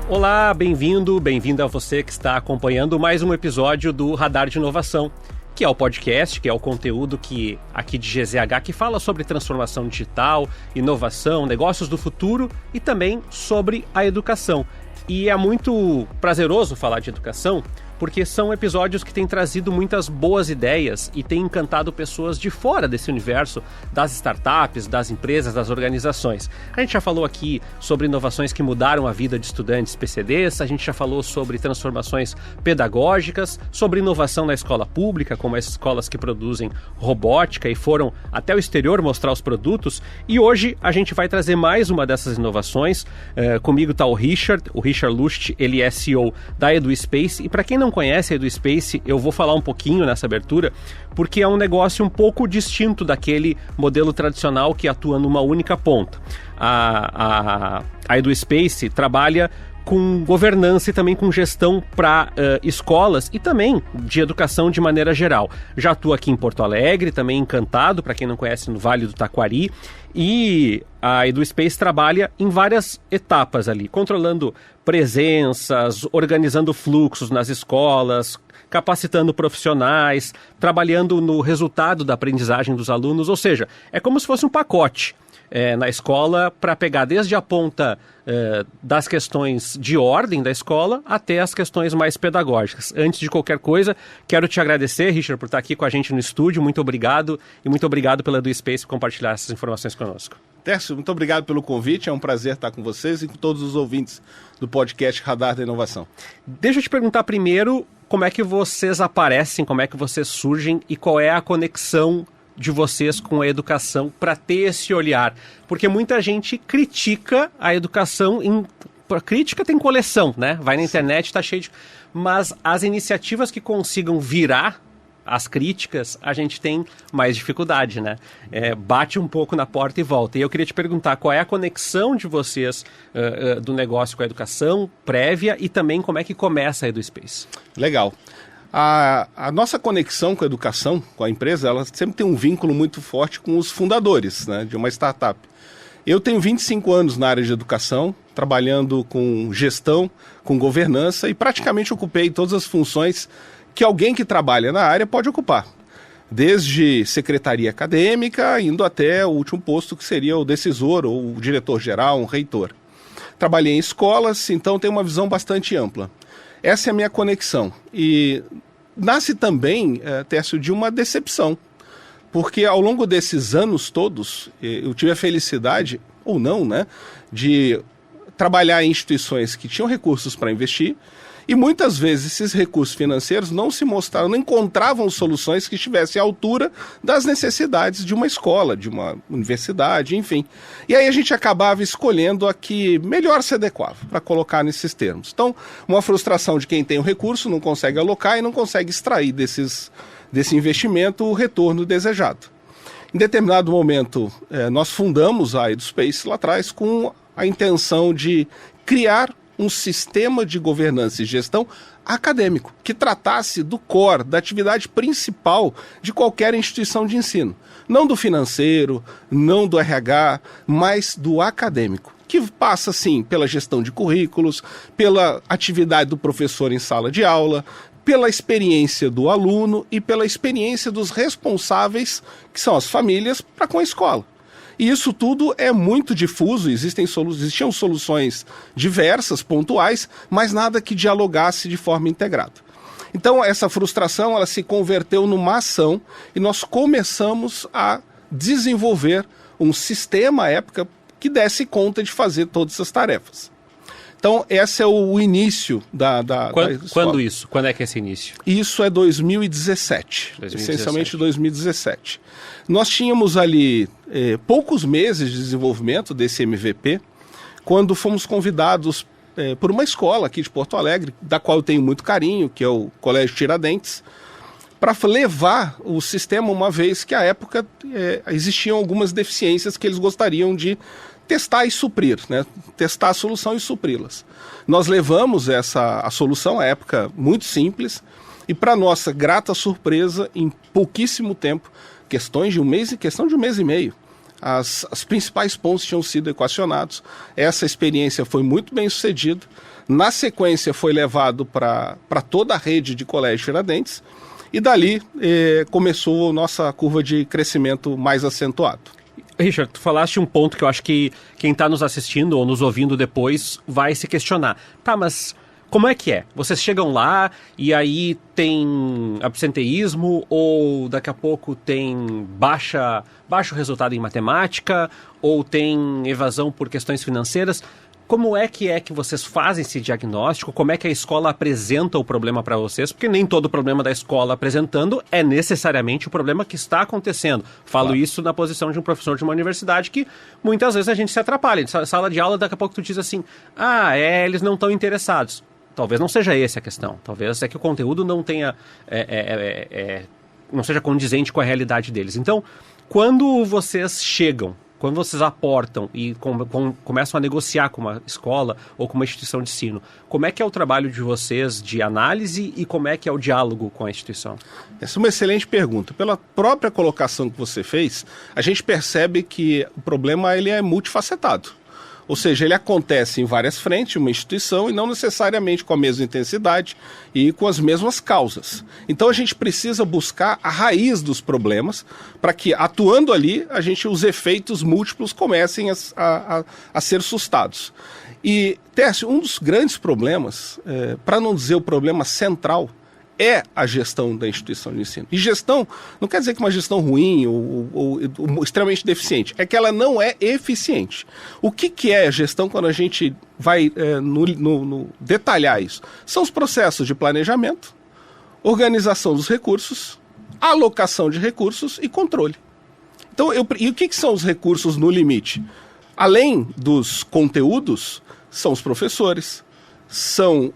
Olá, bem-vinda a você que está acompanhando mais um episódio do Radar de Inovação, que é o podcast, que é o conteúdo aqui de GZH que fala sobre transformação digital, inovação, negócios do futuro e também sobre a educação. E é muito prazeroso falar de educação, porque são episódios que têm trazido muitas boas ideias e têm encantado pessoas de fora desse universo das startups, das empresas, das organizações. A gente já falou aqui sobre inovações que mudaram a vida de estudantes PCDs, a gente já falou sobre transformações pedagógicas, sobre inovação na escola pública, como as escolas que produzem robótica e foram até o exterior mostrar os produtos, e hoje a gente vai trazer mais uma dessas inovações. Comigo está o Richard Lust, ele é CEO da EduSpace, e para quem não conhece a EduSpace, eu vou falar um pouquinho nessa abertura, porque é um negócio um pouco distinto daquele modelo tradicional que atua numa única ponta. A EduSpace trabalha com governança e também com gestão para escolas e também de educação de maneira geral. Já atua aqui em Porto Alegre, também Encantado, para quem não conhece, no Vale do Taquari, e a EduSpace trabalha em várias etapas ali, controlando presenças, organizando fluxos nas escolas, capacitando profissionais, trabalhando no resultado da aprendizagem dos alunos, ou seja, é como se fosse um pacote na escola para pegar desde a ponta das questões de ordem da escola até as questões mais pedagógicas. Antes de qualquer coisa, quero te agradecer, Richard, por estar aqui com a gente no estúdio. Muito obrigado e muito obrigado pela EduSpace por compartilhar essas informações conosco. Tércio, muito obrigado pelo convite, é um prazer estar com vocês e com todos os ouvintes do podcast Radar da Inovação. Deixa eu te perguntar primeiro como é que vocês aparecem, como é que vocês surgem e qual é a conexão de vocês com a educação para ter esse olhar, porque muita gente critica a educação, crítica tem coleção, né? Vai na internet, está cheio de... Mas as iniciativas que consigam virar as críticas, a gente tem mais dificuldade, né? Bate um pouco na porta e volta. E eu queria te perguntar qual é a conexão de vocês do negócio com a educação prévia e também como é que começa a EduSpace. Legal. A nossa conexão com a educação, com a empresa, ela sempre tem um vínculo muito forte com os fundadores, né, de uma startup. Eu tenho 25 anos na área de educação, trabalhando com gestão, com governança e praticamente ocupei todas as funções que alguém que trabalha na área pode ocupar. Desde secretaria acadêmica, indo até o último posto que seria o decisor ou o diretor-geral, um reitor. Trabalhei em escolas, então tenho uma visão bastante ampla. Essa é a minha conexão. E nasce também, Tércio, de uma decepção. Porque ao longo desses anos todos, eu tive a felicidade, ou não, né, de trabalhar em instituições que tinham recursos para investir, e muitas vezes esses recursos financeiros não se mostraram, não encontravam soluções que estivessem à altura das necessidades de uma escola, de uma universidade, enfim. E aí a gente acabava escolhendo a que melhor se adequava para colocar nesses termos. Então, uma frustração de quem tem o recurso, não consegue alocar e não consegue extrair desse investimento o retorno desejado. Em determinado momento, nós fundamos a EduSpace lá atrás com a intenção de criar um sistema de governança e gestão acadêmico, que tratasse do core, da atividade principal de qualquer instituição de ensino. Não do financeiro, não do RH, mas do acadêmico, que passa, sim, pela gestão de currículos, pela atividade do professor em sala de aula, pela experiência do aluno e pela experiência dos responsáveis, que são as famílias, para com a escola. E isso tudo é muito difuso, existiam soluções diversas, pontuais, mas nada que dialogasse de forma integrada. Então essa frustração ela se converteu numa ação e nós começamos a desenvolver um sistema à época que desse conta de fazer todas essas tarefas. Então esse é o início da escola. Quando isso? Quando é que é esse início? Isso é 2017, essencialmente 2017. Nós tínhamos ali poucos meses de desenvolvimento desse MVP, quando fomos convidados por uma escola aqui de Porto Alegre, da qual eu tenho muito carinho, que é o Colégio Tiradentes, para levar o sistema, uma vez que à época existiam algumas deficiências que eles gostariam de testar e suprir, né? Testar a solução e supri-las. Nós levamos a solução, à época, muito simples, e para nossa grata surpresa, em pouquíssimo tempo, questão de um mês e meio, os principais pontos tinham sido equacionados. Essa experiência foi muito bem sucedida. Na sequência, foi levado para toda a rede de colégio Tiradentes, e dali começou a nossa curva de crescimento mais acentuado. Richard, tu falaste um ponto que eu acho que quem está nos assistindo ou nos ouvindo depois vai se questionar. Tá, mas como é que é? Vocês chegam lá e aí tem absenteísmo ou daqui a pouco tem baixo resultado em matemática ou tem evasão por questões financeiras? Como é que vocês fazem esse diagnóstico? Como é que a escola apresenta o problema para vocês? Porque nem todo problema da escola apresentando é necessariamente o problema que está acontecendo. Falo isso na posição de um professor de uma universidade que muitas vezes a gente se atrapalha. Sala de aula, daqui a pouco tu diz assim, eles não estão interessados. Talvez não seja essa a questão. Talvez é que o conteúdo não tenha, não seja condizente com a realidade deles. Então, quando vocês chegam, quando vocês aportam e começam a negociar com uma escola ou com uma instituição de ensino, como é que é o trabalho de vocês de análise e como é que é o diálogo com a instituição? Essa é uma excelente pergunta. Pela própria colocação que você fez, a gente percebe que o problema ele é multifacetado. Ou seja, ele acontece em várias frentes, uma instituição, e não necessariamente com a mesma intensidade e com as mesmas causas. Então a gente precisa buscar a raiz dos problemas para que, atuando ali, os efeitos múltiplos comecem a ser sustados. E, Tércio, um dos grandes problemas, para não dizer o problema central, é a gestão da instituição de ensino. E gestão não quer dizer que uma gestão ruim ou extremamente deficiente, é que ela não é eficiente. O que é a gestão quando a gente vai detalhar isso? São os processos de planejamento, organização dos recursos, alocação de recursos e controle. Então, e o que são os recursos no limite? Além dos conteúdos, são os professores, são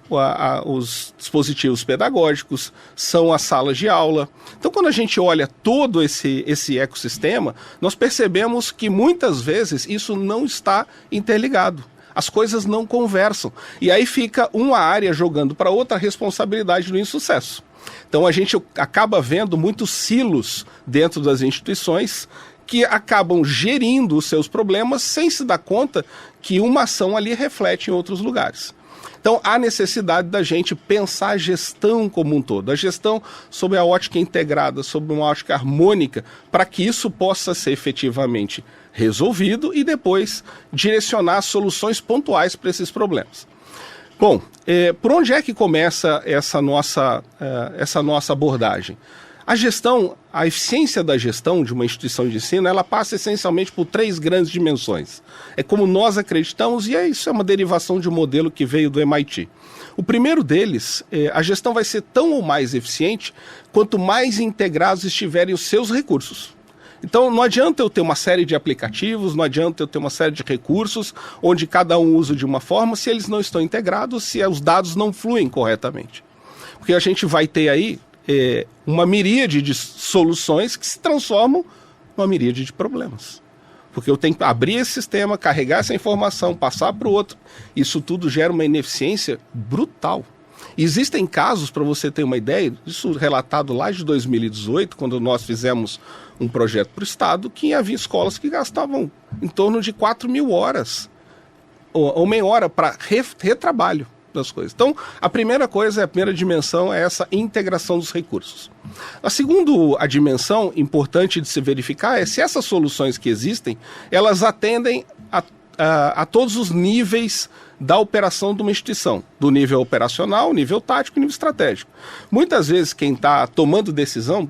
os dispositivos pedagógicos, são as salas de aula. Então, quando a gente olha todo esse ecossistema, nós percebemos que muitas vezes isso não está interligado. As coisas não conversam. E aí fica uma área jogando para outra a responsabilidade do insucesso. Então, a gente acaba vendo muitos silos dentro das instituições que acabam gerindo os seus problemas sem se dar conta que uma ação ali reflete em outros lugares. Então, há necessidade da gente pensar a gestão como um todo, a gestão sob a ótica integrada, sob uma ótica harmônica, para que isso possa ser efetivamente resolvido e depois direcionar soluções pontuais para esses problemas. Bom, por onde é que começa essa nossa abordagem? A eficiência da gestão de uma instituição de ensino, ela passa essencialmente por 3 grandes dimensões. É como nós acreditamos, e isso é uma derivação de um modelo que veio do MIT. O primeiro deles, a gestão vai ser tão ou mais eficiente quanto mais integrados estiverem os seus recursos. Então, não adianta eu ter uma série de aplicativos, não adianta eu ter uma série de recursos, onde cada um usa de uma forma, se eles não estão integrados, se os dados não fluem corretamente. Porque a gente vai ter aí uma miríade de soluções que se transformam numa miríade de problemas. Porque eu tenho que abrir esse sistema, carregar essa informação, passar para o outro. Isso tudo gera uma ineficiência brutal. E existem casos, para você ter uma ideia, isso relatado lá de 2018, quando nós fizemos um projeto para o Estado, que havia escolas que gastavam em torno de 4.000 horas, ou meia hora, para retrabalho das coisas. Então, a primeira dimensão é essa integração dos recursos. A segunda dimensão importante de se verificar é se essas soluções que existem, elas atendem a todos os níveis da operação de uma instituição, do nível operacional, nível tático e nível estratégico. Muitas vezes quem está tomando decisão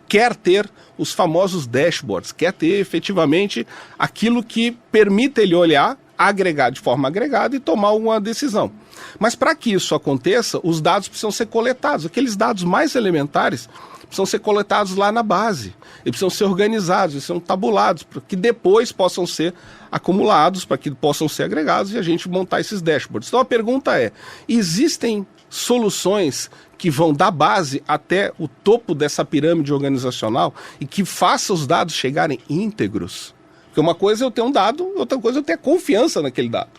quer ter os famosos dashboards, quer ter efetivamente aquilo que permita ele olhar, agregar de forma agregada e tomar uma decisão. Mas para que isso aconteça, os dados precisam ser coletados. Aqueles dados mais elementares precisam ser coletados lá na base. Eles precisam ser organizados, eles são tabulados, para que depois possam ser acumulados, para que possam ser agregados e a gente montar esses dashboards. Então a pergunta é, existem soluções que vão da base até o topo dessa pirâmide organizacional e que façam os dados chegarem íntegros? Porque uma coisa é eu ter um dado, outra coisa é eu ter confiança naquele dado.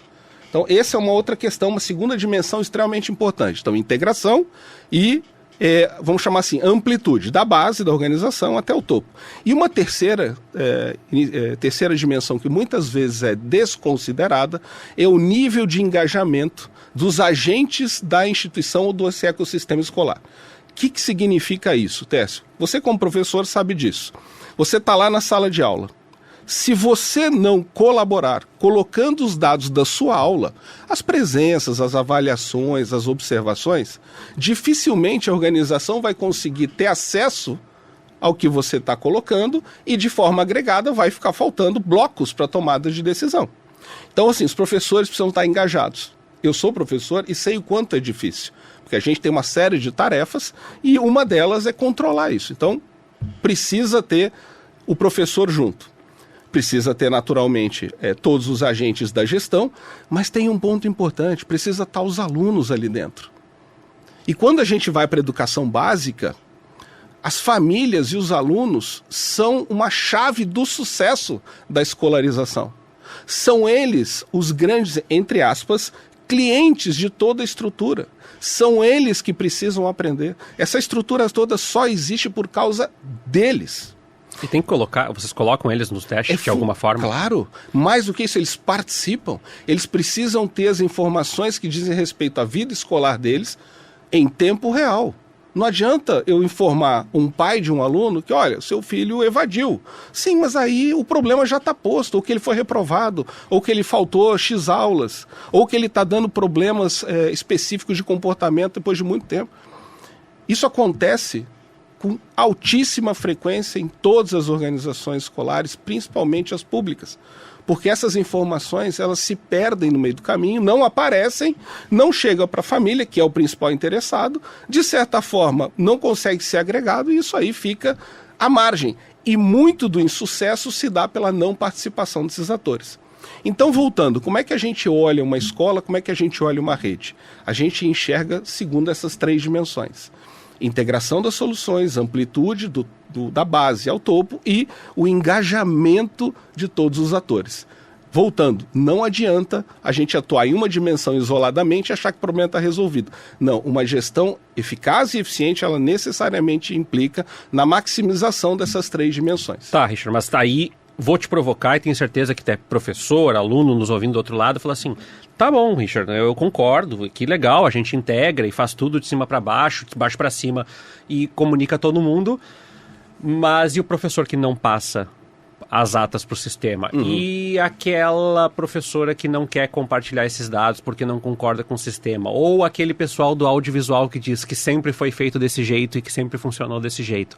Então, essa é uma outra questão, uma segunda dimensão extremamente importante. Então, integração e vamos chamar assim, amplitude, da base da organização até o topo. E uma terceira dimensão que muitas vezes é desconsiderada é o nível de engajamento dos agentes da instituição ou do ecossistema escolar. O que significa isso, Técio? Você como professor sabe disso. Você está lá na sala de aula. Se você não colaborar colocando os dados da sua aula, as presenças, as avaliações, as observações, dificilmente a organização vai conseguir ter acesso ao que você está colocando e, de forma agregada, vai ficar faltando blocos para tomada de decisão. Então, assim, os professores precisam estar engajados. Eu sou professor e sei o quanto é difícil, porque a gente tem uma série de tarefas e uma delas é controlar isso. Então, precisa ter o professor junto. Precisa ter, naturalmente, todos os agentes da gestão, mas tem um ponto importante, precisa estar os alunos ali dentro. E quando a gente vai para a educação básica, as famílias e os alunos são uma chave do sucesso da escolarização. São eles os grandes, entre aspas, clientes de toda a estrutura. São eles que precisam aprender. Essa estrutura toda só existe por causa deles. E tem que colocar, vocês colocam eles nos testes de alguma forma? Claro, mais do que isso, eles participam, eles precisam ter as informações que dizem respeito à vida escolar deles em tempo real. Não adianta eu informar um pai de um aluno que, olha, seu filho evadiu. Sim, mas aí o problema já está posto, ou que ele foi reprovado, ou que ele faltou X aulas, ou que ele está dando problemas específicos de comportamento depois de muito tempo. Isso acontece com altíssima frequência em todas as organizações escolares, principalmente as públicas. Porque essas informações, elas se perdem no meio do caminho, não aparecem, não chegam para a família, que é o principal interessado, de certa forma não consegue ser agregado e isso aí fica à margem. E muito do insucesso se dá pela não participação desses atores. Então, voltando, como é que a gente olha uma escola, como é que a gente olha uma rede? A gente enxerga segundo essas 3 dimensões. Integração das soluções, amplitude da base ao topo e o engajamento de todos os atores. Voltando, não adianta a gente atuar em uma dimensão isoladamente e achar que o problema está resolvido. Não, uma gestão eficaz e eficiente, ela necessariamente implica na maximização dessas 3 dimensões. Tá, Richard, mas tá aí, vou te provocar e tenho certeza que tem professor, aluno nos ouvindo do outro lado, fala assim, tá bom, Richard, eu concordo, que legal, a gente integra e faz tudo de cima para baixo, de baixo para cima e comunica todo mundo, mas e o professor que não passa as atas para o sistema? Uhum. E aquela professora que não quer compartilhar esses dados porque não concorda com o sistema? Ou aquele pessoal do audiovisual que diz que sempre foi feito desse jeito e que sempre funcionou desse jeito?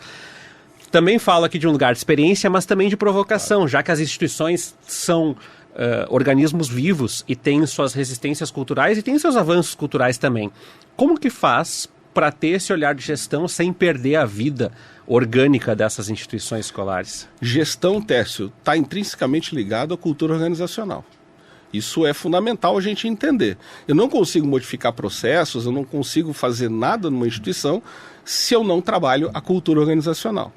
Também falo aqui de um lugar de experiência, mas também de provocação, já que as instituições são organismos vivos e têm suas resistências culturais e têm seus avanços culturais também. Como que faz para ter esse olhar de gestão sem perder a vida orgânica dessas instituições escolares? Gestão, Técio, está intrinsecamente ligado à cultura organizacional. Isso é fundamental a gente entender. Eu não consigo modificar processos, eu não consigo fazer nada numa instituição se eu não trabalho a cultura organizacional.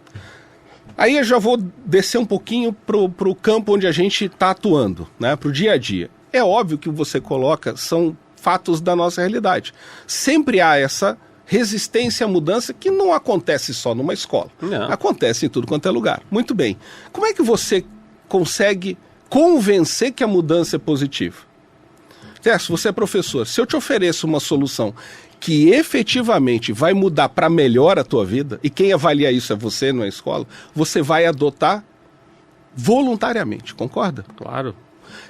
Aí eu já vou descer um pouquinho para o campo onde a gente está atuando, né, para o dia a dia. É óbvio que você coloca, são fatos da nossa realidade. Sempre há essa resistência à mudança que não acontece só numa escola. Não. Acontece em tudo quanto é lugar. Muito bem. Como é que você consegue convencer que a mudança é positiva? Se você é professor, se eu te ofereço uma solução que efetivamente vai mudar para melhor a tua vida, e quem avalia isso é você, não é a escola, você vai adotar voluntariamente, concorda? Claro.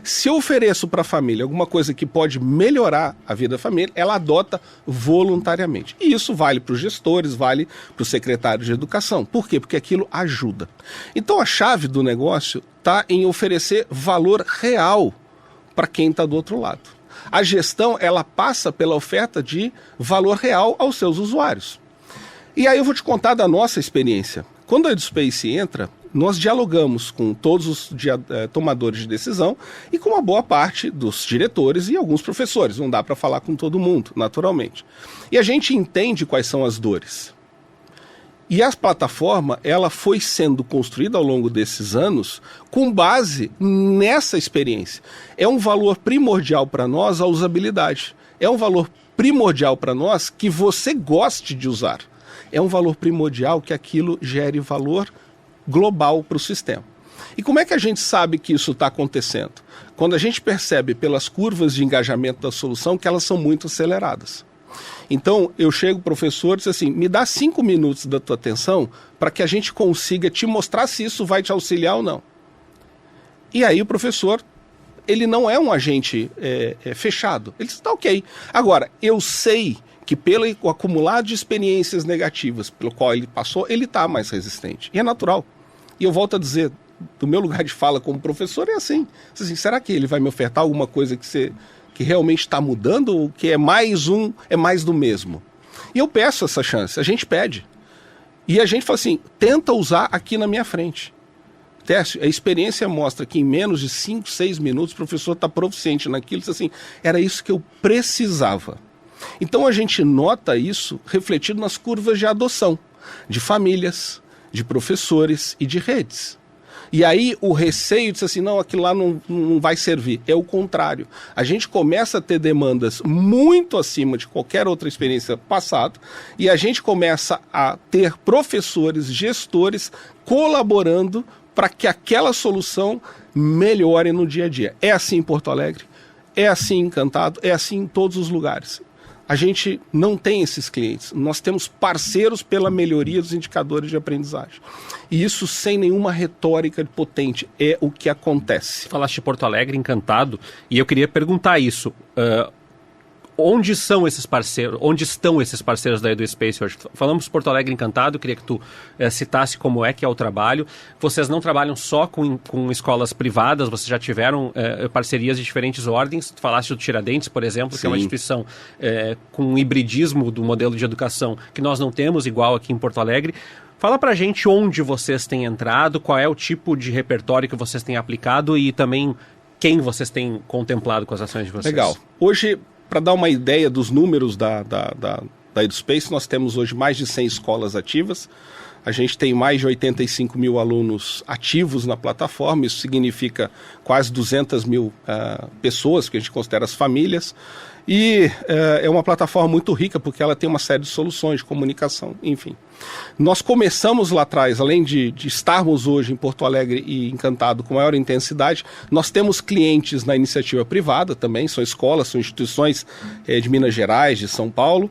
Se eu ofereço para a família alguma coisa que pode melhorar a vida da família, ela adota voluntariamente. E isso vale para os gestores, vale para os secretários de educação. Por quê? Porque aquilo ajuda. Então a chave do negócio está em oferecer valor real para quem está do outro lado. A gestão, ela passa pela oferta de valor real aos seus usuários. E aí eu vou te contar da nossa experiência. Quando a EduSpace entra, nós dialogamos com todos os tomadores de decisão e com uma boa parte dos diretores e alguns professores. Não dá para falar com todo mundo, naturalmente. E a gente entende quais são as dores. E a plataforma, ela foi sendo construída ao longo desses anos com base nessa experiência. É um valor primordial para nós a usabilidade. É um valor primordial para nós que você goste de usar. é um valor primordial que aquilo gere valor global para o sistema. E como é que a gente sabe que isso está acontecendo? Quando a gente percebe pelas curvas de engajamento da solução que elas são muito aceleradas. Então, eu chego, professor, e diz assim, me dá 5 minutos da tua atenção para que a gente consiga te mostrar se isso vai te auxiliar ou não. E aí o professor, ele não é um agente fechado. Ele diz, tá ok. Agora, eu sei que pelo acumulado de experiências negativas pelo qual ele passou, ele está mais resistente. E é natural. E eu volto a dizer, do meu lugar de fala como professor, é assim. Será que ele vai me ofertar alguma coisa que realmente está mudando ou que é mais do mesmo? E eu peço essa chance, a gente pede. E a gente fala assim, tenta usar aqui na minha frente. Teste, a experiência mostra que em menos de 5, 6 minutos o professor está proficiente naquilo, diz assim, era isso que eu precisava. Então a gente nota isso refletido nas curvas de adoção, de famílias, de professores e de redes. E aí o receio diz assim, não, aquilo lá não vai servir. É o contrário. A gente começa a ter demandas muito acima de qualquer outra experiência passada e a gente começa a ter professores, gestores colaborando para que aquela solução melhore no dia a dia. É assim em Porto Alegre, é assim em Encantado, é assim em todos os lugares. A gente não tem esses clientes, nós temos parceiros pela melhoria dos indicadores de aprendizagem. E isso sem nenhuma retórica potente, é o que acontece. Falaste de Porto Alegre, Encantado, e eu queria perguntar isso. Onde são esses parceiros? Onde estão esses parceiros da EduSpace hoje? Falamos Porto Alegre Encantado, queria que tu citasse como é que é o trabalho. Vocês não trabalham só com escolas privadas, vocês já tiveram parcerias de diferentes ordens. Tu falaste do Tiradentes, por exemplo, Sim. que é uma instituição com um hibridismo do modelo de educação que nós não temos, igual aqui em Porto Alegre. Fala pra gente onde vocês têm entrado, qual é o tipo de repertório que vocês têm aplicado e também quem vocês têm contemplado com as ações de vocês. Legal. Hoje, para dar uma ideia dos números da EduSpace, nós temos hoje mais de 100 escolas ativas. A gente tem mais de 85 mil alunos ativos na plataforma, isso significa quase 200 mil pessoas, que a gente considera as famílias. E é uma plataforma muito rica, porque ela tem uma série de soluções de comunicação, enfim. Nós começamos lá atrás, além de estarmos hoje em Porto Alegre e Encantado com maior intensidade, nós temos clientes na iniciativa privada também, são escolas, são instituições de Minas Gerais, de São Paulo,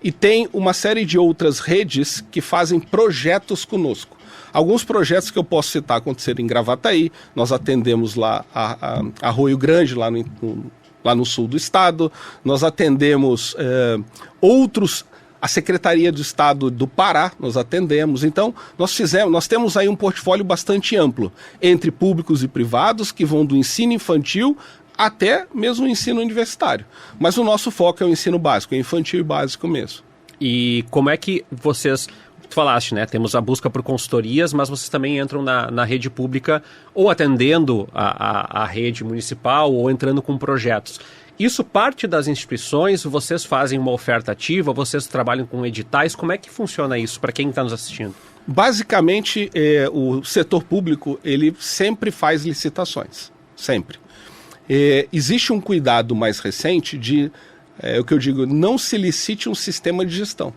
e tem uma série de outras redes que fazem projetos conosco. Alguns projetos que eu posso citar aconteceram em Gravataí, nós atendemos lá a Arroio Grande, lá no sul do estado, nós atendemos outros, a Secretaria do Estado do Pará, nós atendemos. Então, nós temos aí um portfólio bastante amplo, entre públicos e privados, que vão do ensino infantil até mesmo o ensino universitário. Mas o nosso foco é o ensino básico, é infantil e básico mesmo. E como é que vocês... Tu falaste, né? Temos a busca por consultorias, mas vocês também entram na rede pública ou atendendo a rede municipal ou entrando com projetos. Isso parte das instituições? Vocês fazem uma oferta ativa? Vocês trabalham com editais? Como é que funciona isso para quem está nos assistindo? Basicamente, o setor público ele sempre faz licitações. Sempre. Existe um cuidado mais recente de, o que eu digo, não se licite um sistema de gestão.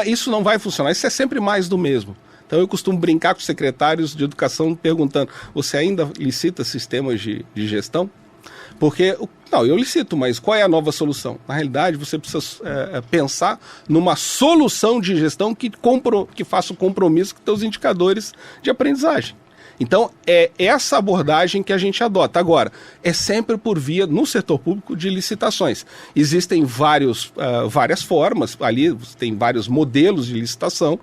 Isso não vai funcionar, isso é sempre mais do mesmo. Então eu costumo brincar com os secretários de educação perguntando, você ainda licita sistemas de gestão? Porque, não, eu licito, mas qual é a nova solução? Na realidade, você precisa pensar numa solução de gestão que faça o compromisso com os seus indicadores de aprendizagem. Então, é essa abordagem que a gente adota. Agora, é sempre por via, no setor público, de licitações. Existem várias formas, ali tem vários modelos de licitação,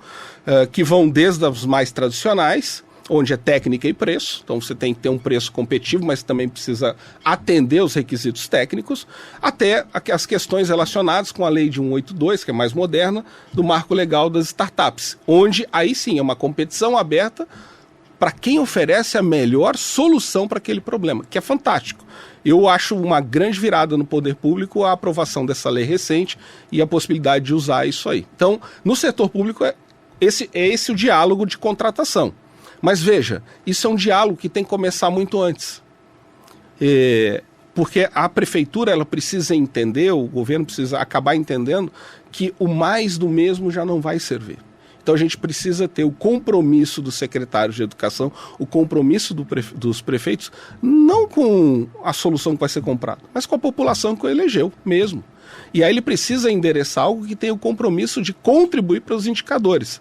que vão desde as mais tradicionais, onde é técnica e preço, então você tem que ter um preço competitivo, mas também precisa atender os requisitos técnicos, até as questões relacionadas com a lei de 182, que é mais moderna, do marco legal das startups, onde aí sim é uma competição aberta para quem oferece a melhor solução para aquele problema, que é fantástico. Eu acho uma grande virada no poder público a aprovação dessa lei recente e a possibilidade de usar isso aí. Então, no setor público, esse o diálogo de contratação. Mas veja, isso é um diálogo que tem que começar muito antes. Porque a prefeitura ela precisa entender, o governo precisa acabar entendendo que o mais do mesmo já não vai servir. Então a gente precisa ter o compromisso dos secretários de educação, o compromisso dos prefeitos, não com a solução que vai ser comprada, mas com a população que o elegeu mesmo. E aí ele precisa endereçar algo que tenha o compromisso de contribuir para os indicadores.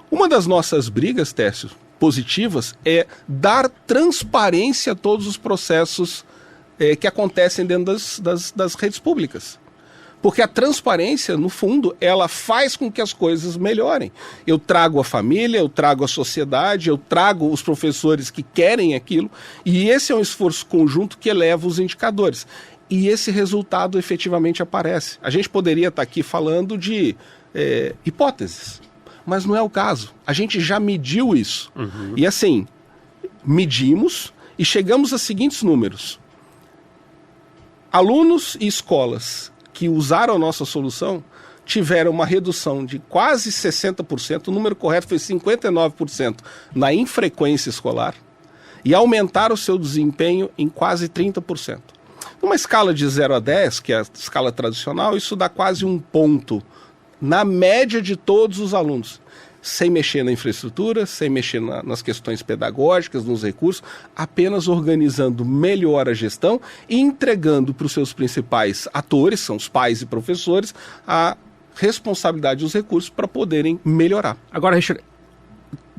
Uma das nossas brigas, Tércio, positivas, é dar transparência a todos os processos que acontecem dentro das redes públicas. Porque a transparência, no fundo, ela faz com que as coisas melhorem. Eu trago a família, eu trago a sociedade, eu trago os professores que querem aquilo, e esse é um esforço conjunto que eleva os indicadores. E esse resultado efetivamente aparece. A gente poderia estar aqui falando de hipóteses, mas não é o caso. A gente já mediu isso. Uhum. E assim, medimos e chegamos a seguintes números. Alunos e escolas que usaram a nossa solução tiveram uma redução de quase 60%, o número correto foi 59% na infrequência escolar, e aumentaram o seu desempenho em quase 30%. Numa escala de 0 a 10, que é a escala tradicional, isso dá quase 1 ponto na média de todos os alunos, sem mexer na infraestrutura, sem mexer nas questões pedagógicas, nos recursos, apenas organizando melhor a gestão e entregando para os seus principais atores, são os pais e professores, a responsabilidade dos recursos para poderem melhorar. Agora, Richard,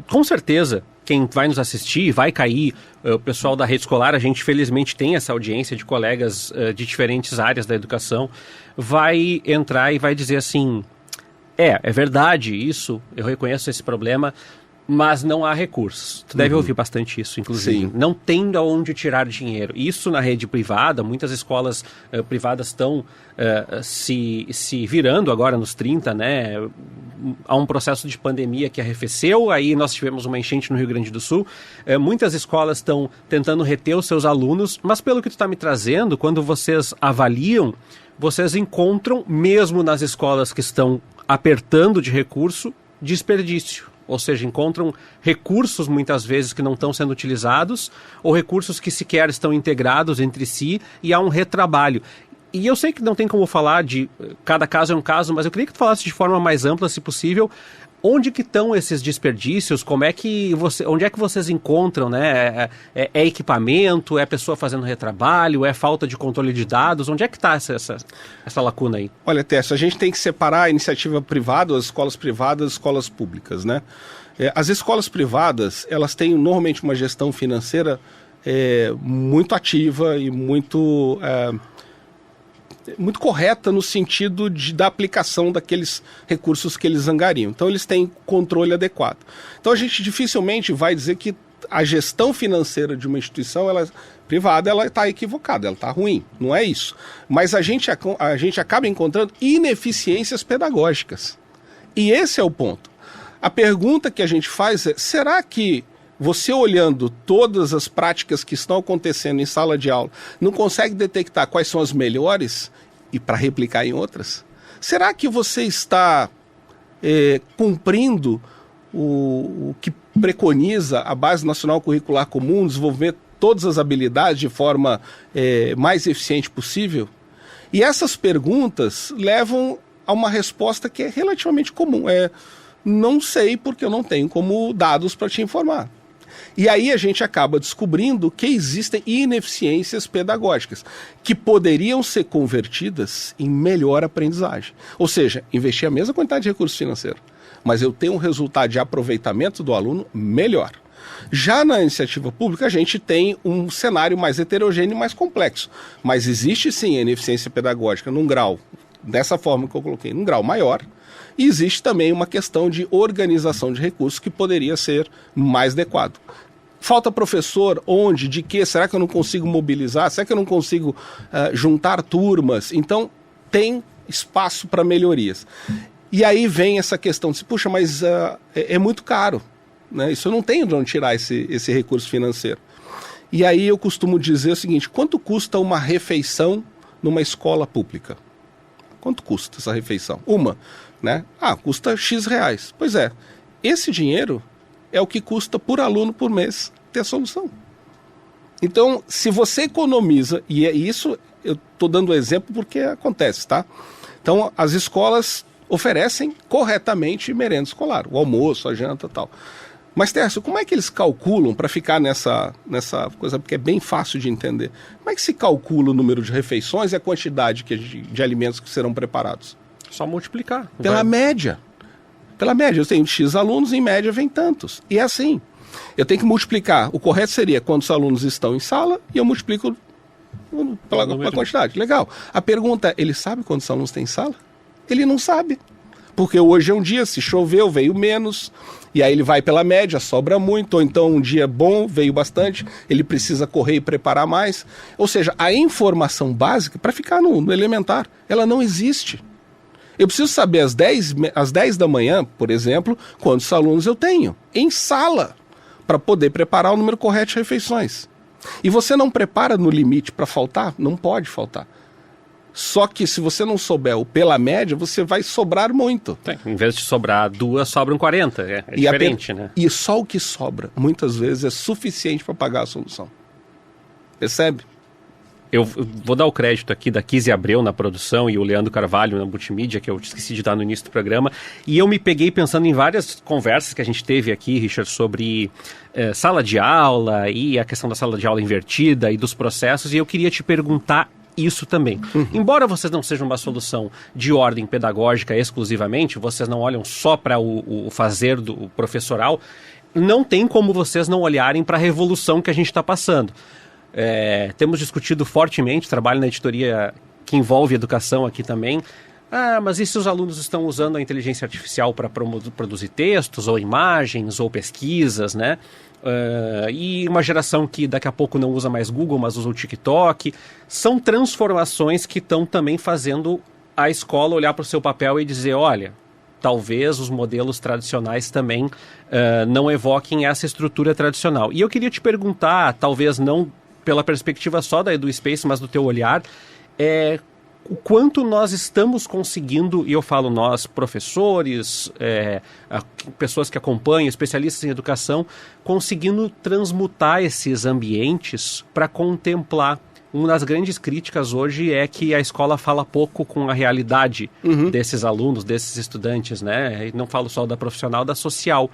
com certeza, quem vai nos assistir, vai cair, o pessoal da rede escolar, a gente felizmente tem essa audiência de colegas de diferentes áreas da educação, vai entrar e vai dizer assim... É verdade isso, eu reconheço esse problema, mas não há recursos. Tu deve ouvir bastante isso, inclusive. Sim. Não tem de onde tirar dinheiro. Isso na rede privada, muitas escolas privadas estão se virando agora nos 30, né? Há um processo de pandemia que arrefeceu, aí nós tivemos uma enchente no Rio Grande do Sul. Muitas escolas estão tentando reter os seus alunos, mas pelo que tu está me trazendo, quando vocês avaliam, vocês encontram, mesmo nas escolas que estão apertando de recurso, desperdício. Ou seja, encontram recursos muitas vezes que não estão sendo utilizados ou recursos que sequer estão integrados entre si e há um retrabalho. E eu sei que não tem como falar de cada caso é um caso, mas eu queria que tu falasse de forma mais ampla, se possível, onde que estão esses desperdícios, onde é que vocês encontram, né? É equipamento, é pessoa fazendo retrabalho, é falta de controle de dados, onde é que está essa lacuna aí? Olha, Tércio, a gente tem que separar a iniciativa privada, as escolas privadas, as escolas públicas, né? As escolas privadas, elas têm normalmente uma gestão financeira muito ativa e muito correta no sentido da aplicação daqueles recursos que eles angariam. Então eles têm controle adequado. Então a gente dificilmente vai dizer que a gestão financeira de uma instituição privada ela está equivocada, ela está ruim. Não é isso. Mas a gente acaba encontrando ineficiências pedagógicas. E esse é o ponto. A pergunta que a gente faz é, será que você olhando todas as práticas que estão acontecendo em sala de aula, não consegue detectar quais são as melhores e para replicar em outras? Será que você está cumprindo o que preconiza a Base Nacional Curricular Comum, desenvolver todas as habilidades de forma mais eficiente possível? E essas perguntas levam a uma resposta que é relativamente comum. Não sei porque eu não tenho como dados para te informar. E aí a gente acaba descobrindo que existem ineficiências pedagógicas que poderiam ser convertidas em melhor aprendizagem. Ou seja, investir a mesma quantidade de recurso financeiro, mas eu tenho um resultado de aproveitamento do aluno melhor. Já na iniciativa pública, a gente tem um cenário mais heterogêneo e mais complexo. Mas existe sim a ineficiência pedagógica num grau, dessa forma que eu coloquei, num grau maior. E existe também uma questão de organização de recursos que poderia ser mais adequado. Falta professor onde, de que? Será que eu não consigo mobilizar? Será que eu não consigo juntar turmas? Então, tem espaço para melhorias. E aí vem essa questão de, puxa, mas é muito caro, né? Isso eu não tenho de onde tirar esse recurso financeiro. E aí eu costumo dizer o seguinte, quanto custa uma refeição numa escola pública? Quanto custa essa refeição? Né? Custa X reais. Pois é, esse dinheiro é o que custa por aluno por mês ter a solução. Então, se você economiza, e é isso, eu estou dando exemplo porque acontece, tá? Então, as escolas oferecem corretamente merenda escolar, o almoço, a janta e tal. Mas, Tércio, como é que eles calculam, para ficar nessa coisa, porque é bem fácil de entender, como é que se calcula o número de refeições e a quantidade de alimentos que serão preparados? Só multiplicar. Pela média. Pela média. Eu tenho X alunos, em média vem tantos. E é assim. Eu tenho que multiplicar. O correto seria quantos alunos estão em sala e eu multiplico pela quantidade. Legal. A pergunta é, ele sabe quantos alunos tem em sala? Ele não sabe. Porque hoje é um dia, se choveu, veio menos, e aí ele vai pela média, sobra muito, ou então um dia bom, veio bastante, ele precisa correr e preparar mais. Ou seja, a informação básica, para ficar no elementar, ela não existe. Eu preciso saber às 10 da manhã, por exemplo, quantos alunos eu tenho em sala, para poder preparar o número correto de refeições. E você não prepara no limite para faltar? Não pode faltar. Só que se você não souber o pela média, você vai sobrar muito. Em vez de sobrar 2, sobram 40. É diferente, né? E só o que sobra, muitas vezes, é suficiente para pagar a solução. Percebe? Eu vou dar o crédito aqui da Kizzy Abreu na produção e o Leandro Carvalho na multimídia, que eu esqueci de dar no início do programa, e eu me peguei pensando em várias conversas que a gente teve aqui, Richard, sobre sala de aula e a questão da sala de aula invertida e dos processos, e eu queria te perguntar isso também. Embora vocês não sejam uma solução de ordem pedagógica exclusivamente, vocês não olham só para o fazer do professoral, não tem como vocês não olharem para a revolução que a gente está passando. Temos discutido fortemente, trabalho na editoria que envolve educação aqui também. Mas e se os alunos estão usando a inteligência artificial para produzir textos, ou imagens, ou pesquisas, né? E uma geração que daqui a pouco não usa mais Google, mas usa o TikTok. São transformações que estão também fazendo a escola olhar para o seu papel e dizer, olha, talvez os modelos tradicionais também não evoquem essa estrutura tradicional. E eu queria te perguntar, talvez não pela perspectiva só da EduSpace, mas do teu olhar, o quanto nós estamos conseguindo, e eu falo nós, professores, pessoas que acompanham, especialistas em educação, conseguindo transmutar esses ambientes para contemplar. Uma das grandes críticas hoje é que a escola fala pouco com a realidade desses alunos, desses estudantes, né? E não falo só da profissional, da social.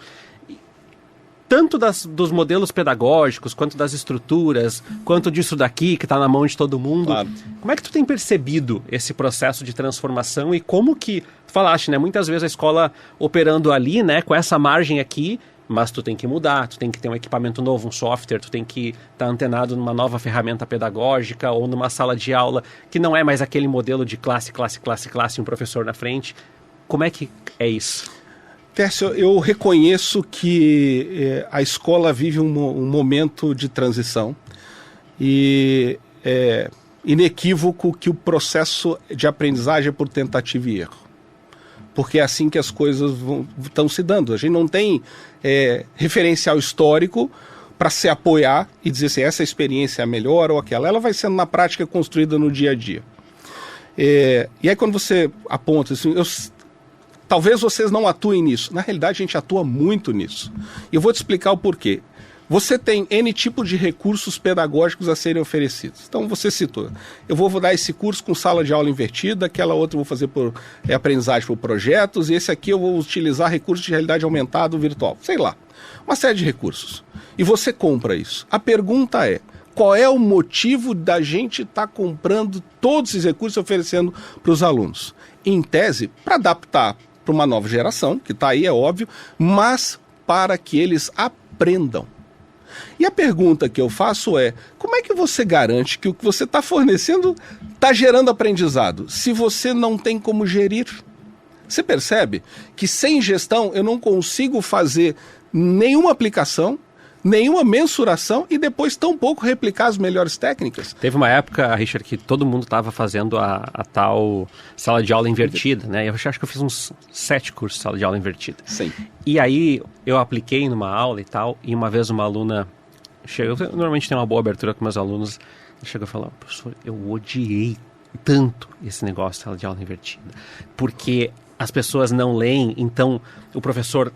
Tanto dos modelos pedagógicos, quanto das estruturas, quanto disso daqui, que está na mão de todo mundo. Claro. Como é que tu tem percebido esse processo de transformação e como que, tu falaste, né, muitas vezes a escola operando ali, né, com essa margem aqui, mas tu tem que mudar, tu tem que ter um equipamento novo, um software, tu tem que estar antenado numa nova ferramenta pedagógica ou numa sala de aula que não é mais aquele modelo de classe, um professor na frente. Como é que é isso? Tércio, eu reconheço que a escola vive um momento de transição e é inequívoco que o processo de aprendizagem é por tentativa e erro. Porque é assim que as coisas estão se dando. A gente não tem referencial histórico para se apoiar e dizer assim, essa experiência é a melhor ou aquela. Ela vai sendo na prática construída no dia a dia. E aí quando você aponta assim, talvez vocês não atuem nisso. Na realidade, a gente atua muito nisso. E eu vou te explicar o porquê. Você tem N tipo de recursos pedagógicos a serem oferecidos. Então, você citou. Eu vou dar esse curso com sala de aula invertida, aquela outra eu vou fazer por aprendizagem por projetos, e esse aqui eu vou utilizar recursos de realidade aumentada virtual. Sei lá. Uma série de recursos. E você compra isso. A pergunta é, qual é o motivo da gente estar comprando todos esses recursos e oferecendo para os alunos? Em tese, para adaptar para uma nova geração, que está aí, é óbvio, mas para que eles aprendam. E a pergunta que eu faço é, como é que você garante que o que você está fornecendo está gerando aprendizado, se você não tem como gerir? Você percebe que sem gestão eu não consigo fazer nenhuma aplicação, nenhuma mensuração e depois tampouco replicar as melhores técnicas. Teve uma época, Richard, que todo mundo estava fazendo a tal sala de aula invertida, né? Eu acho que eu fiz uns 7 cursos de sala de aula invertida. Sim. E aí eu apliquei numa aula e tal, e uma vez uma aluna chegou, eu normalmente tenho uma boa abertura com meus alunos, chegou e falou, professor, eu odiei tanto esse negócio de sala de aula invertida, porque as pessoas não leem, então o professor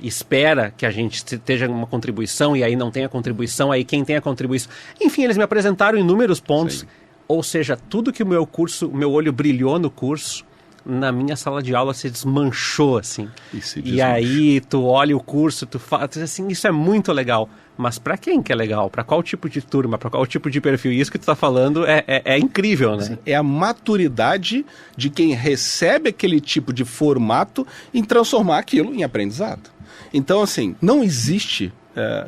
espera que a gente esteja uma contribuição e aí não tem a contribuição, aí quem tem a contribuição... Enfim, eles me apresentaram inúmeros pontos, ou seja, tudo que o meu olho brilhou no curso, na minha sala de aula se desmanchou, assim. E aí tu olha o curso, tu fala assim, isso é muito legal. Mas para quem que é legal? Para qual tipo de turma? Para qual tipo de perfil? Isso que tu está falando é incrível, né? É a maturidade de quem recebe aquele tipo de formato em transformar aquilo em aprendizado. Então, assim, não existe,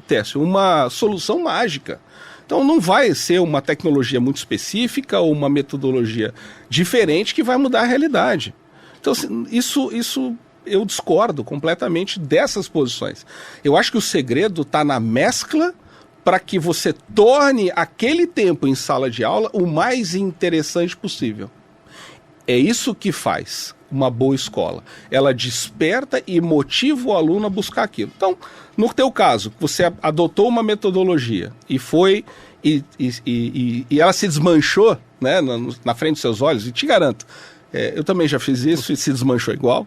Técio, uma solução mágica. Então não vai ser uma tecnologia muito específica ou uma metodologia diferente que vai mudar a realidade. Então, assim, isso eu discordo completamente dessas posições. Eu acho que o segredo está na mescla para que você torne aquele tempo em sala de aula o mais interessante possível. É isso que faz uma boa escola. Ela desperta e motiva o aluno a buscar aquilo. Então, no teu caso, você adotou uma metodologia e foi e ela se desmanchou, né, na frente dos seus olhos, e te garanto, eu também já fiz isso e se desmanchou igual.